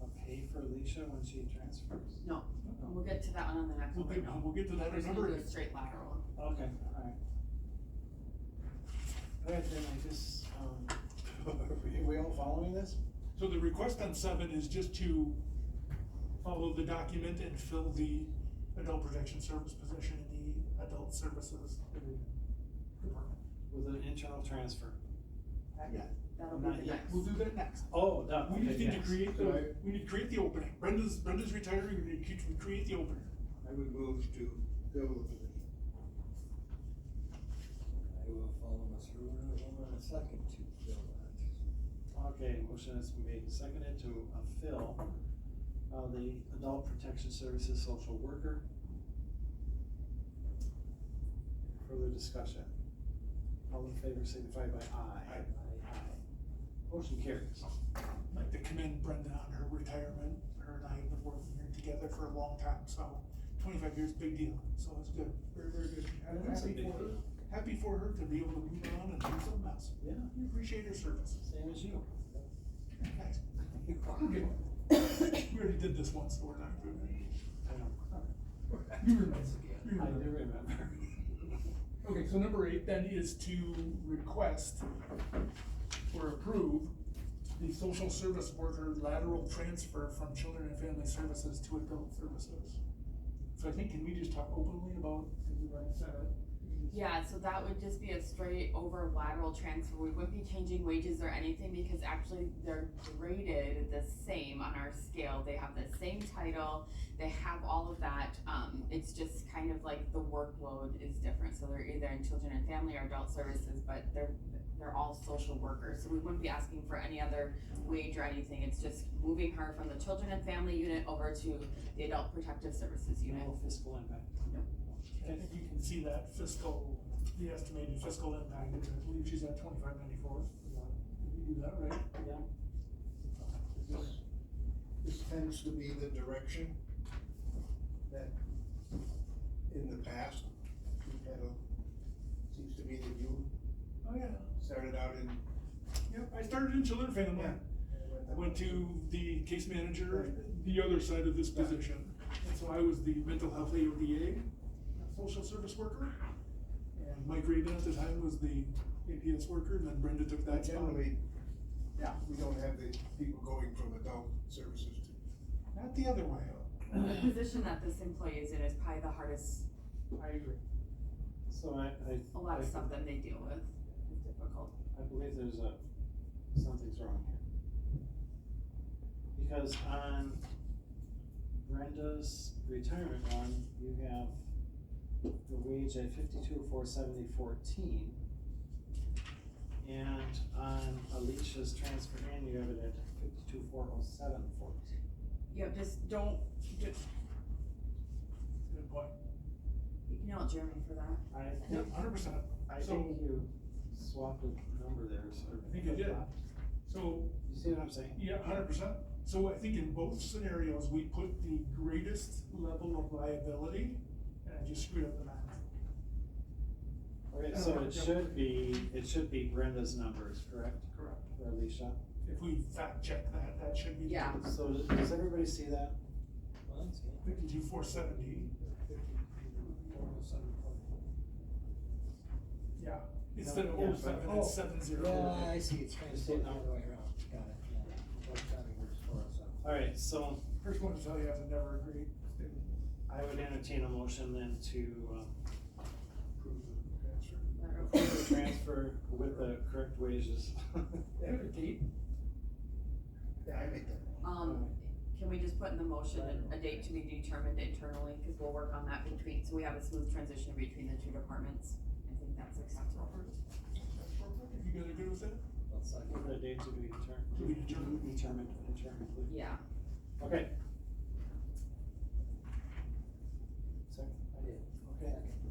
Speaker 3: a pay for Alicia when she transfers?
Speaker 2: No, we'll get to that one on the next one.
Speaker 10: We'll get to that
Speaker 2: We're just
Speaker 10: number.
Speaker 2: gonna do a straight lateral.
Speaker 3: Okay, alright. Alright, then I just, are we all following this?
Speaker 10: So the request on 7 is just to follow the document and fill the adult protection service position in the adult services department.
Speaker 3: With an internal transfer?
Speaker 10: Yeah,
Speaker 2: That'll
Speaker 3: Not
Speaker 2: be the
Speaker 3: yet.
Speaker 2: next.
Speaker 10: we'll do that next.
Speaker 3: Oh, done,
Speaker 10: We just
Speaker 3: okay,
Speaker 10: need to
Speaker 3: yes.
Speaker 10: create
Speaker 6: So
Speaker 10: we need to create the opening. Brenda's retiring, we need to create the opening.
Speaker 6: I would move to fill the position.
Speaker 5: I will follow Ms. Ruler in a second to fill that.
Speaker 3: Okay, motion has been made and seconded to fill the adult protection services social worker. Further discussion? All in favor signify by aye.
Speaker 10: Aye.
Speaker 3: Aye. Motion carries.
Speaker 10: I'd like to commend Brenda on her retirement. Her and I have been working here together for a long time, so 25 years, big deal. So it's good, very, very good. I'm
Speaker 3: That's a
Speaker 10: happy
Speaker 3: big
Speaker 10: for her.
Speaker 3: deal.
Speaker 10: Happy for her to be able to move on and do something else.
Speaker 3: Yeah,
Speaker 10: We appreciate her service.
Speaker 3: same as you.
Speaker 10: Thanks. Okay. We already did this once, so we're not doing it.
Speaker 3: I know.
Speaker 10: You remember.
Speaker 3: I do remember.
Speaker 10: Okay, so number 8 then is to request or approve the social service worker lateral transfer from children and family services to adult services. So I think, can we just talk openly about, because we've already said it?
Speaker 2: Yeah, so that would just be a straight over lateral transfer. We wouldn't be changing wages or anything because actually they're graded the same on our scale. They have the same title, they have all of that. It's just kind of like the workload is different. So they're either in children and family or adult services, but they're all social workers. So we wouldn't be asking for any other wage or anything. It's just moving her from the children and family unit over to the adult protective services unit.
Speaker 3: No fiscal impact.
Speaker 10: I think you can see that the estimated fiscal impact, I believe she's at 2594. Did we do that right?
Speaker 3: Yeah.
Speaker 6: This tends to be the direction that in the past, we've had seems to be that you
Speaker 10: Oh, yeah.
Speaker 6: started out in.
Speaker 10: Yep, I started in children and family. I went to the case manager, the other side of this position. And so I was the mental health AODA, social service worker. And Mike Rabin at the time was the APS worker, and then Brenda took that spot.
Speaker 6: Generally,
Speaker 10: Yeah,
Speaker 6: we don't have the people going from adult services to.
Speaker 10: not the other way.
Speaker 2: The position that this employee is in is probably the hardest,
Speaker 10: I agree.
Speaker 3: So
Speaker 2: a lot of stuff that they deal with is difficult.
Speaker 3: I believe there's something's wrong here. Because on Brenda's retirement one, you have the wage at 52,470.14. And on Alicia's transfer in, you have it at 52,407.14.
Speaker 2: Yeah, just don't,
Speaker 10: Good point.
Speaker 2: email Jeremy for that.
Speaker 3: I
Speaker 10: Yep,
Speaker 3: think,
Speaker 10: 100%.
Speaker 3: I
Speaker 10: So-
Speaker 3: think you swapped a number there, so.
Speaker 10: I think you did. So,
Speaker 3: You see what I'm saying?
Speaker 10: yeah, 100%. So I think in both scenarios, we put the greatest level of liability, and I just screwed up the math.
Speaker 3: Okay, so it should be Brenda's numbers, correct,
Speaker 10: Correct.
Speaker 3: for Alicia?
Speaker 10: If we fact check that, that should be.
Speaker 2: Yeah.
Speaker 3: So does everybody see that?
Speaker 10: 52,470. Yeah, instead of
Speaker 3: Yeah,
Speaker 10: 07,
Speaker 5: but-
Speaker 10: it's 70.
Speaker 5: Yeah, I see, it's kind
Speaker 3: You
Speaker 5: of
Speaker 3: see it
Speaker 5: the
Speaker 3: now?
Speaker 5: other way around, got it, yeah. Both county works for us, so.
Speaker 3: Alright, so
Speaker 10: First one to tell you, I've never agreed.
Speaker 3: I would entertain a motion then to
Speaker 10: Approve the transfer.
Speaker 3: approve the transfer with the correct wages.
Speaker 10: Date?
Speaker 6: Yeah, I make that.
Speaker 2: Can we just put in the motion a date to be determined internally, cause we'll work on that between, so we have a smooth transition between the two departments. I think that's acceptable.
Speaker 10: You guys are good with that?
Speaker 5: One second.
Speaker 3: With a date to be
Speaker 10: To be determined.
Speaker 3: determined, please.
Speaker 2: Yeah.
Speaker 3: Okay. Second,
Speaker 5: I did.
Speaker 3: okay. You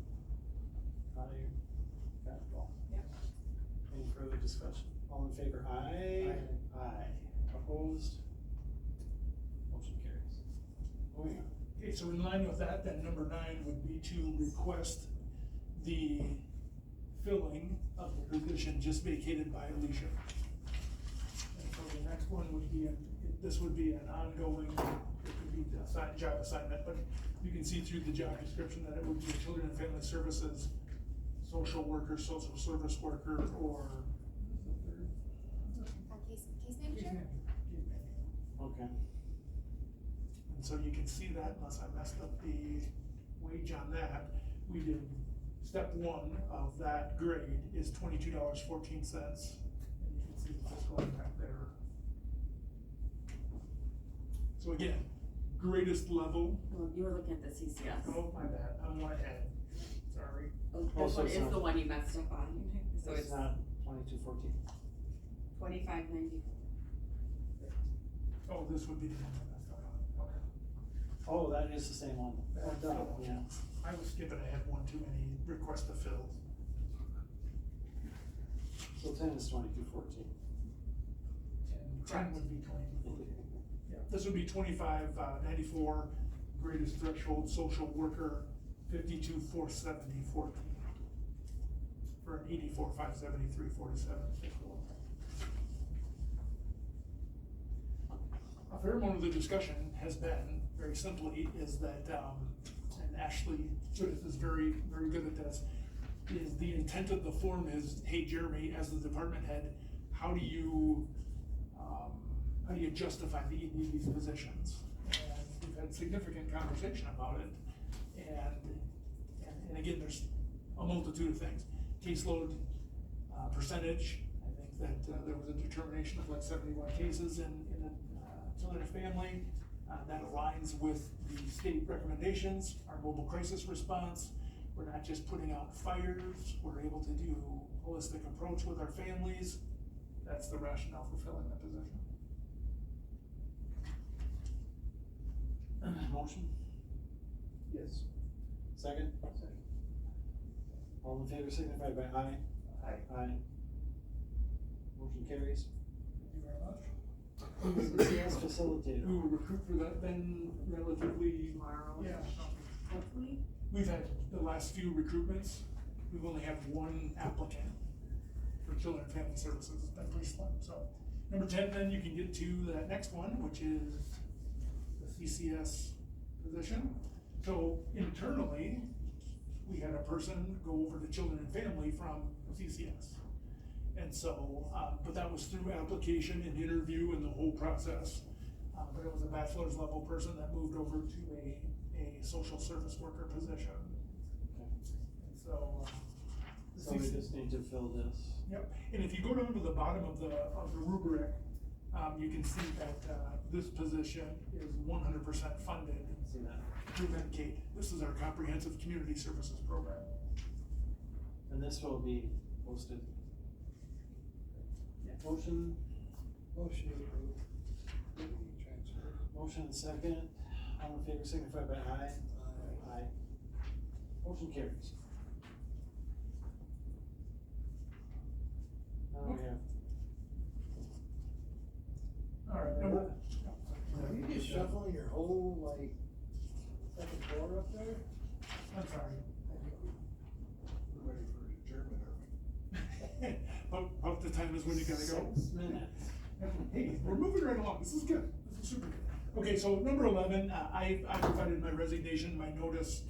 Speaker 3: got it all.
Speaker 2: Yep.
Speaker 3: Any further discussion? All in favor, aye? Aye. Opposed? Motion carries. Moving on.
Speaker 10: Okay, so in line with that, then number 9 would be to request the filling of the position just vacated by Alicia. And so the next one would be, this would be an ongoing, it could be a job assignment, but you can see through the job description that it would be Children and Family Services, social worker, social service worker, or
Speaker 7: Case manager?
Speaker 3: Okay.
Speaker 10: And so you can see that, unless I messed up the wage on that, we did, step 1 of that grade is $22.14. And you can see the fiscal impact there. So again, greatest level,
Speaker 2: Well, you were looking at the CCS.
Speaker 10: oh, my bad, I'm one ahead, sorry.
Speaker 2: Oh,
Speaker 3: Oh,
Speaker 2: this
Speaker 3: so
Speaker 2: one
Speaker 3: it's
Speaker 2: is
Speaker 3: not-
Speaker 2: the one you messed up on, so
Speaker 3: It's
Speaker 2: it's
Speaker 3: not 2214.
Speaker 2: 25.90.
Speaker 10: Oh, this would be the one I messed up on, okay.
Speaker 3: Oh, that is the same one. Yeah.
Speaker 10: I was skipping ahead one too many requests to fill.
Speaker 3: So 10 is 2214.
Speaker 10: And 10
Speaker 2: Correct.
Speaker 10: would be 22. Yeah, this would be 25.94, greatest threshold social worker, 52,470.14. For an 84,573.47 fiscal. A fair amount of the discussion has been, very simply, is that, and Ashley Judith is very, very good at this, is the intent of the form is, hey, Jeremy, as the department head, how do you justify that you need these positions? And we've had significant conversation about it, and again, there's a multitude of things. Caseload, percentage, I think that, there was a determination of like 71 cases in the, children and family, that aligns with the state recommendations, our mobile crisis response. We're not just putting out fires, we're able to do holistic approach with our families. That's the rationale for filling that position.
Speaker 3: Motion?
Speaker 6: Yes.
Speaker 3: Second? Second. All in favor signify by aye.
Speaker 6: Aye.
Speaker 3: Aye. Motion carries.
Speaker 10: Thank you very much.
Speaker 3: CCS facilitator.
Speaker 10: We will recruit for that then relatively,
Speaker 2: Tomorrow.
Speaker 10: yeah.
Speaker 2: Hopefully.
Speaker 10: We've had the last few recruitments, we've only had one applicant for Children and Family Services, it's been pretty slim, so. Number 10, then you can get to that next one, which is the CCS position. So internally, we had a person go over to Children and Family from CCS. And so, but that was through application and interview and the whole process. But it was a bachelor's level person that moved over to a social service worker position.
Speaker 3: Okay.
Speaker 10: And so,
Speaker 3: So we just need to fill this.
Speaker 10: Yep, and if you go down to the bottom of the rubric, you can see that, this position is 100% funded
Speaker 3: See that?
Speaker 10: through Medicaid. This is our comprehensive community services program.
Speaker 3: And this will be posted. Motion,
Speaker 5: Motion to approve. Deputy transfer.
Speaker 3: motion and second, all in favor signify by aye. Aye. Motion carries. Now we have.
Speaker 10: All right, number,
Speaker 5: Are you just shuffling your whole, like, second floor up there?
Speaker 10: I'm sorry.
Speaker 6: We're ready for adjournment, are we?
Speaker 10: About the time is when you gotta go.
Speaker 3: 6 minutes.
Speaker 10: Hey, we're moving right along, this is good, this is super good. Okay, so number 11, I provided my resignation, my notice.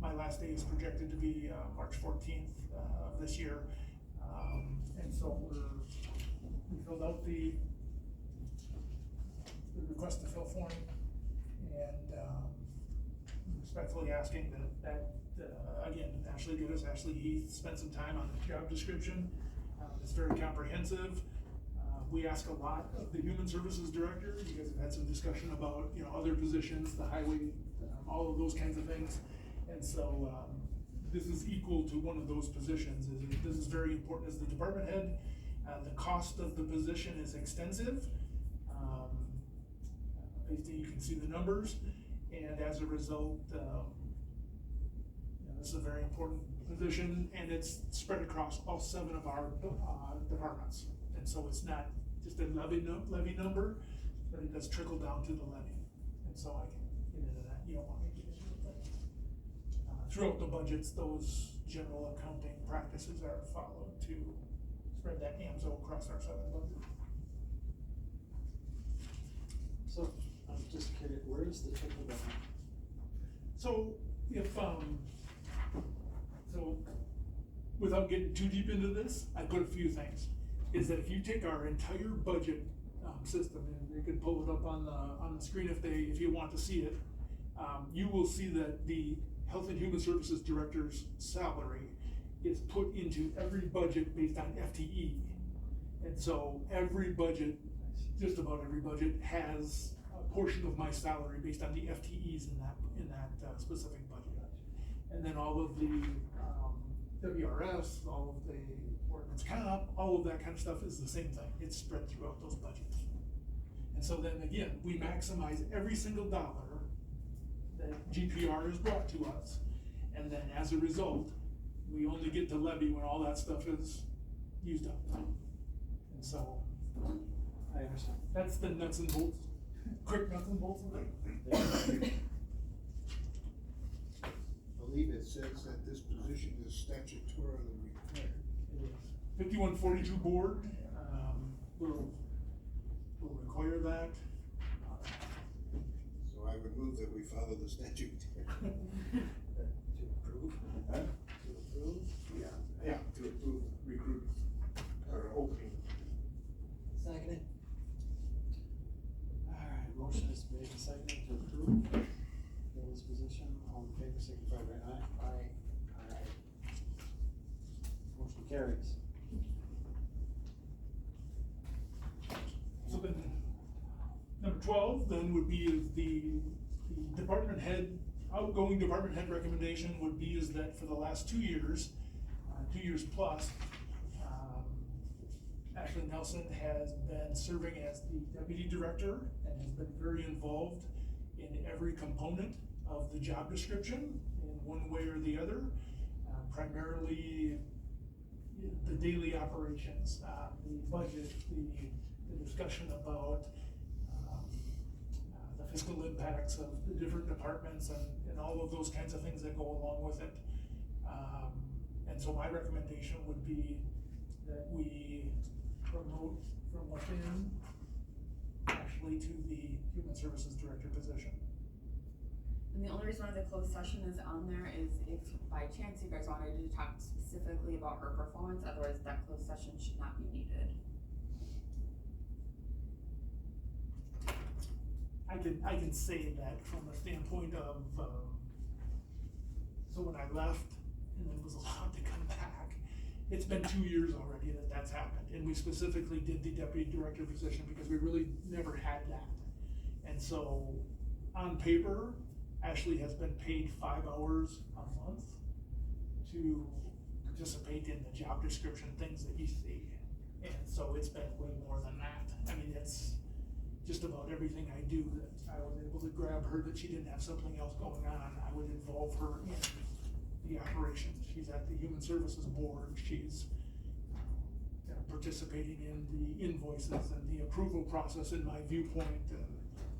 Speaker 10: My last day is projected to be, March 14th, of this year. And so we filled out the request to fill form, and, respectfully asking that again, Ashley did this, Ashley Heath spent some time on the job description. It's very comprehensive. We ask a lot of the human services director. You guys have had some discussion about, other positions, the highway, all of those kinds of things. And so, this is equal to one of those positions. This is very important as the department head. The cost of the position is extensive. Basically, you can see the numbers, and as a result, this is a very important position, and it's spread across all 7 of our departments. And so it's not just a levy number, but it does trickle down to the levy. And so I can get into that, you don't want me to get into it, but throughout the budgets, those general accounting practices are followed to spread that AMSO across our 7 budgets.
Speaker 3: So, I'm just curious, where is the trickle down?
Speaker 10: So if, so without getting too deep into this, I put a few things. Is that if you take our entire budget, system, and you can pull it up on the screen if you want to see it, you will see that the Health and Human Services Director's salary is put into every budget based on FTE. And so every budget, just about every budget, has a portion of my salary based on the FTEs in that specific budget. And then all of the WRS, all of the workman's comp, all of that kind of stuff is the same thing. It's spread throughout those budgets. And so then again, we maximize every single dollar that GPR is brought to us. And then as a result, we only get to levy when all that stuff is used up. And so
Speaker 3: I understand.
Speaker 10: that's the nuts and bolts, quick nuts and bolts of it.
Speaker 6: I believe it says that this position is statutorily required.
Speaker 10: 5142 board, will require that.
Speaker 6: So I would move that we follow the statute.
Speaker 5: To approve?
Speaker 6: Huh?
Speaker 5: To approve?
Speaker 6: Yeah, to approve recruiting, or opening.
Speaker 5: Second.
Speaker 3: Alright, motion is made and seconded to approve Bill's position, all in favor signify by aye. Aye. Motion carries.
Speaker 10: So then, number 12 then would be is the department head, outgoing department head recommendation would be is that for the last 2 years, 2 years plus, Ashley Nelson has been serving as the deputy director and has been very involved in every component of the job description in one way or the other, primarily the daily operations, the budget, the discussion about the fiscal impacts of the different departments and all of those kinds of things that go along with it. And so my recommendation would be that we promote from within Ashley to the Human Services Director position.
Speaker 2: And the only reason why the closed session is on there is if by chance you guys wanted to talk specifically about her performance, otherwise that closed session should not be needed.
Speaker 10: I can say that from the standpoint of, so when I left and then was allowed to come back, it's been 2 years already that that's happened, and we specifically did the deputy director position because we really never had that. And so, on paper, Ashley has been paid 5 hours a month to participate in the job description, things that you see. And so it's been way more than that. I mean, it's just about everything I do that I was able to grab her that she didn't have something else going on. I would involve her in the operations. She's at the Human Services Board. She's participating in the invoices and the approval process in my viewpoint and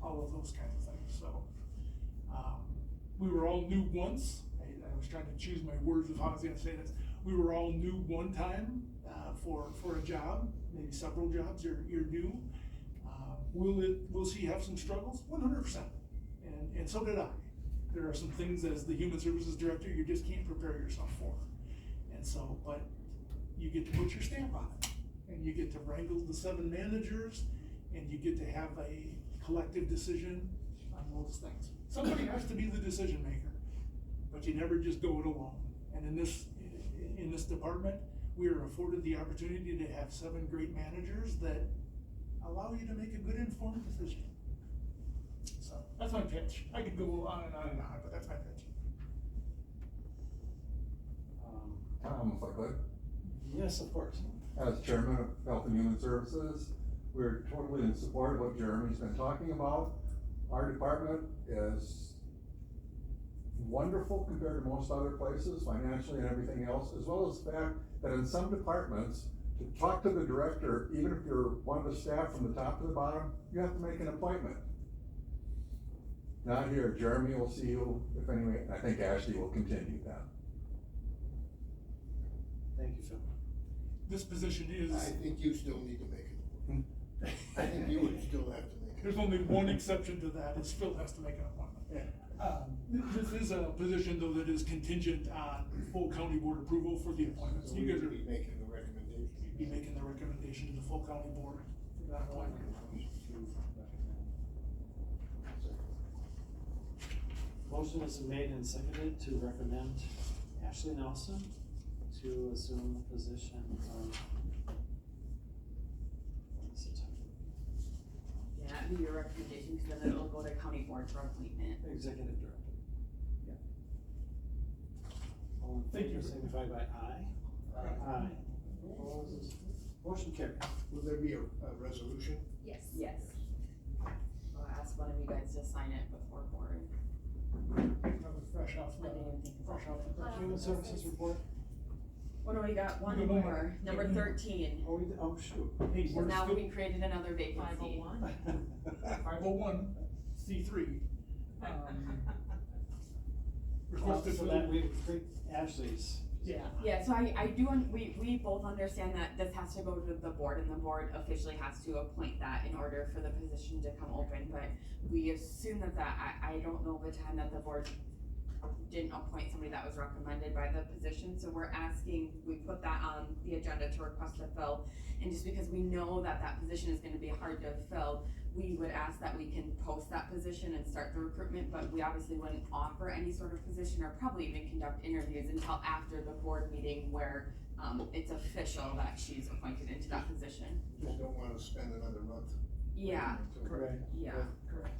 Speaker 10: all of those kinds of things. So, we were all new once. I was trying to choose my words of how I was gonna say this. We were all new one time, for a job, maybe several jobs, you're new. Will she have some struggles? 100%. And so did I. There are some things as the Human Services Director, you just can't prepare yourself for. And so, but you get to put your stamp on it. And you get to wrangle the 7 managers, and you get to have a collective decision on those things. Somebody has to be the decision maker, but you never just go it alone. And in this department, we are afforded the opportunity to have 7 great managers that allow you to make a good informed decision. So that's my pitch. I could go on and on and on, but that's my pitch.
Speaker 12: If I could,
Speaker 3: Yes, of course.
Speaker 12: as chairman of Health and Human Services, we're totally in support of what Jeremy's been talking about. Our department is wonderful compared to most other places, financially and everything else, as well as the fact that in some departments, to talk to the director, even if you're one of the staff from the top to the bottom, you have to make an appointment. Not here, Jeremy will see you, if anyway, I think Ashley will continue that.
Speaker 3: Thank you, Phil.
Speaker 10: This position is,
Speaker 6: I think you still need to make it. I think you would still have to make it.
Speaker 10: there's only one exception to that, is Phil has to make an appointment. This is a position though that is contingent on full county board approval for the appointments.
Speaker 6: So
Speaker 10: You
Speaker 6: we
Speaker 10: guys
Speaker 6: would
Speaker 10: are
Speaker 6: be making the recommendation.
Speaker 10: be making the recommendation to the full county board for that appointment.
Speaker 3: Motion is made and seconded to recommend Ashley Nelson to assume the position of, what is it?
Speaker 2: Yeah, that'd be your recommendation, because then it'll go to county board for appointment.
Speaker 3: Executive Director.
Speaker 10: Yeah.
Speaker 3: All in
Speaker 10: Thank
Speaker 3: favor,
Speaker 10: you.
Speaker 3: signify by aye. Aye. Opposed? Motion carries.
Speaker 6: Will there be a resolution?
Speaker 7: Yes.
Speaker 2: Yes. I'll ask one of you guys to sign it before board.
Speaker 10: Fresh off
Speaker 2: I didn't even think about
Speaker 10: the.
Speaker 3: Human Services report?
Speaker 2: What do we got? One
Speaker 10: We got one
Speaker 2: more,
Speaker 10: more.
Speaker 2: number 13.
Speaker 3: Oh, shoot.
Speaker 10: Hey,
Speaker 2: So
Speaker 10: we're
Speaker 2: now
Speaker 10: still
Speaker 2: we created another vacancy.
Speaker 8: 501?
Speaker 10: 501c3. Requested
Speaker 3: So
Speaker 10: for
Speaker 3: that
Speaker 10: the,
Speaker 3: we create Ashley's.
Speaker 10: yeah.
Speaker 2: Yeah, so I do, we both understand that this has to go to the board, and the board officially has to appoint that in order for the position to come open, but we assume that I don't know the time that the board didn't appoint somebody that was recommended by the position, so we're asking, we put that on the agenda to request to fill, and just because we know that that position is gonna be hard to fill, we would ask that we can post that position and start the recruitment, but we obviously wouldn't offer any sort of position or probably even conduct interviews until after the board meeting where, it's official that she's appointed into that position.
Speaker 6: Just don't wanna spend another month.
Speaker 2: Yeah,
Speaker 10: Correct.
Speaker 2: yeah.
Speaker 10: Correct.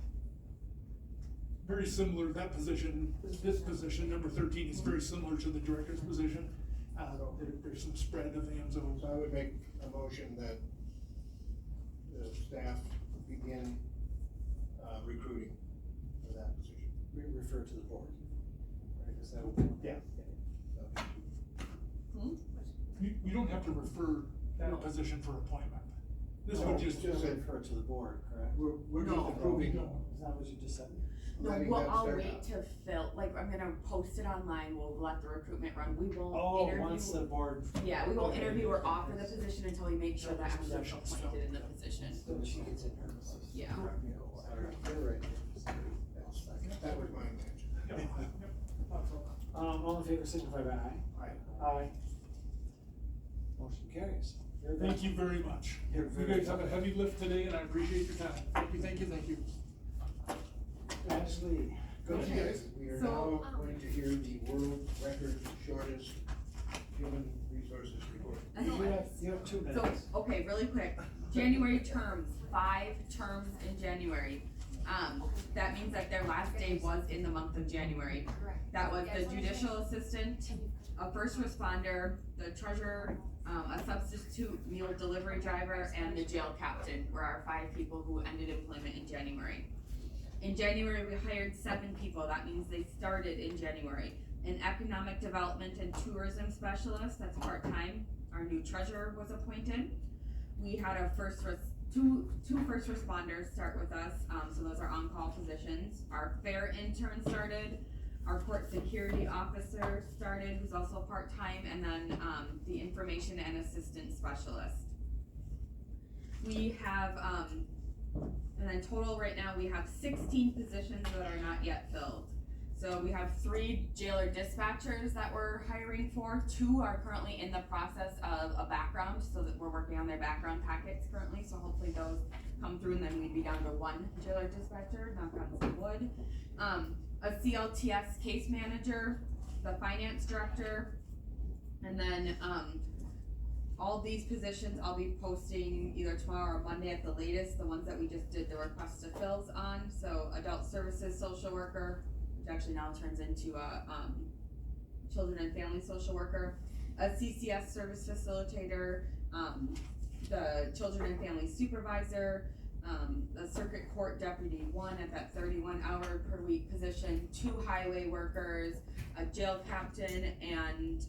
Speaker 10: Very similar, that position, this position, number 13, is very similar to the director's position. There's some spread of
Speaker 6: So
Speaker 10: AMSO.
Speaker 6: I would make a motion that the staff begin, recruiting for that position.
Speaker 3: We refer to the board. Right, is that what?
Speaker 10: Yeah. You don't have to refer
Speaker 2: No.
Speaker 10: that position for appointment. This
Speaker 6: No,
Speaker 10: would just,
Speaker 6: just say-
Speaker 3: Refer to the board, correct?
Speaker 6: We're
Speaker 2: No.
Speaker 6: just approving.
Speaker 10: No.
Speaker 3: Is that what you just said?
Speaker 2: No,
Speaker 6: letting
Speaker 2: well,
Speaker 6: them
Speaker 2: I'll
Speaker 6: start
Speaker 2: wait
Speaker 6: out.
Speaker 2: to fill, like, I'm gonna post it online, we'll let the recruitment run, we won't
Speaker 3: Oh,
Speaker 2: interview.
Speaker 3: once the board.
Speaker 2: Yeah, we won't
Speaker 3: Okay.
Speaker 2: interview or offer the position until we make sure that everyone's
Speaker 10: Position's
Speaker 2: appointed in the position.
Speaker 3: Then she gets in her.
Speaker 2: Yeah.
Speaker 3: You're right.
Speaker 6: That was my intention.
Speaker 3: All in favor, signify by aye.
Speaker 6: Aye.
Speaker 3: Aye. Motion carries. Very good.
Speaker 10: thank you very much.
Speaker 3: You're
Speaker 10: You
Speaker 3: very
Speaker 10: guys have a heavy lift today, and I appreciate your time. Thank you.
Speaker 3: Ashley.
Speaker 6: Thank you guys. We are
Speaker 2: So-
Speaker 6: now going to hear the world record shortest human resources report.
Speaker 3: have 2
Speaker 2: So,
Speaker 3: minutes.
Speaker 2: okay, really quick, January terms, 5 terms in January. That means that their last day was in the month of January.
Speaker 7: Correct.
Speaker 2: That was
Speaker 7: You
Speaker 2: the
Speaker 7: guys wanna
Speaker 2: judicial assistant, a first responder, the treasurer, a substitute meal delivery driver, and the jail captain were our 5 people who ended employment in January. In January, we hired 7 people, that means they started in January. An economic development and tourism specialist, that's part-time, our new treasurer was appointed. We had a two first responders start with us, so those are on-call positions. Our fair intern started, our court security officer started, who's also part-time, and then, the information and assistant specialist. We have, and then total right now, we have 16 positions that are not yet filled. So we have 3 jailer dispatchers that we're hiring for, 2 are currently in the process of a background, so that we're working on their background packets currently, so hopefully those come through and then we'd be down to 1 jailer dispatcher, knock on some wood. A CLTS case manager, the finance director, and then, all these positions I'll be posting either tomorrow or Monday at the latest, the ones that we just did the request to fills on, so adult services social worker, which actually now turns into a, children and family social worker, a CCS service facilitator, the children and family supervisor, a circuit court deputy 1 at that 31-hour per week position, 2 highway workers, a jail captain, and,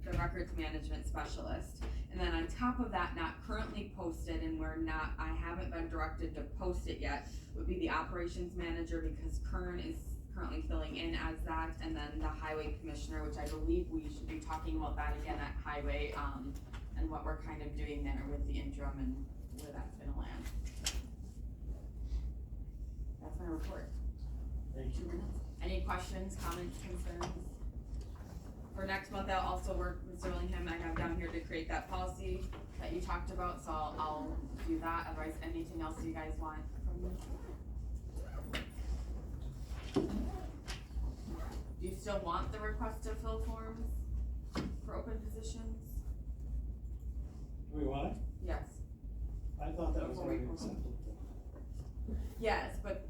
Speaker 2: the records management specialist. And then on top of that, not currently posted, and I haven't been directed to post it yet, would be the operations manager, because Kern is currently filling in as that, and then the highway commissioner, which I believe we should be talking about that again at highway, and what we're kind of doing there with the interim and where that's gonna land. That's my report.
Speaker 3: Thank you.
Speaker 2: 2 minutes. Any questions, comments, concerns? For next month, I'll also work with Sterlingham, I have down here to create that policy that you talked about, so I'll do that, otherwise anything else you guys want from me? Do you still want the request to fill forms for open positions?
Speaker 3: Do we want it?
Speaker 2: Yes.
Speaker 3: I thought that was
Speaker 2: Before we
Speaker 3: already
Speaker 2: post it.
Speaker 3: accepted.
Speaker 2: Yes, but,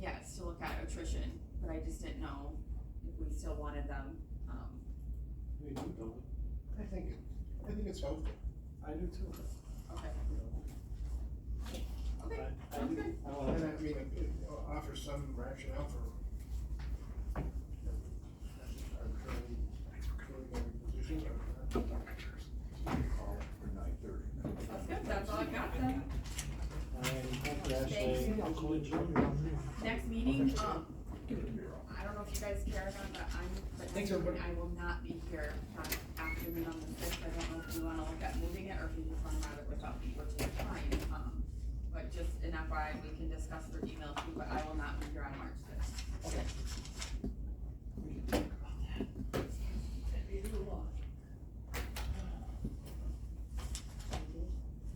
Speaker 2: yes, to look at attrition, but I just didn't know if we still wanted them,
Speaker 3: We do, don't we?
Speaker 6: I think it's helpful.
Speaker 3: I do too.
Speaker 2: okay. Okay,
Speaker 3: I
Speaker 2: sounds
Speaker 3: do,
Speaker 2: good.
Speaker 3: I
Speaker 6: And
Speaker 3: wanna,
Speaker 6: I mean, it offers some rationale for arbitrarily filling every position, or
Speaker 12: Call it for 9:30.
Speaker 2: That's good, that's all I've got then.
Speaker 3: thank you,
Speaker 2: Thank
Speaker 3: Ashley.
Speaker 2: you.
Speaker 3: I'll adjourn.
Speaker 2: Next meeting, I don't know if you guys care about that, but
Speaker 10: Thanks,
Speaker 2: next meeting
Speaker 10: everybody.
Speaker 2: I will not be here, afternoon on the 6th, I don't know if you wanna look at moving it, or if you just wanna have it without me, which is fine, but just an FYI, we can discuss through email too, but I will not be here on March 6th.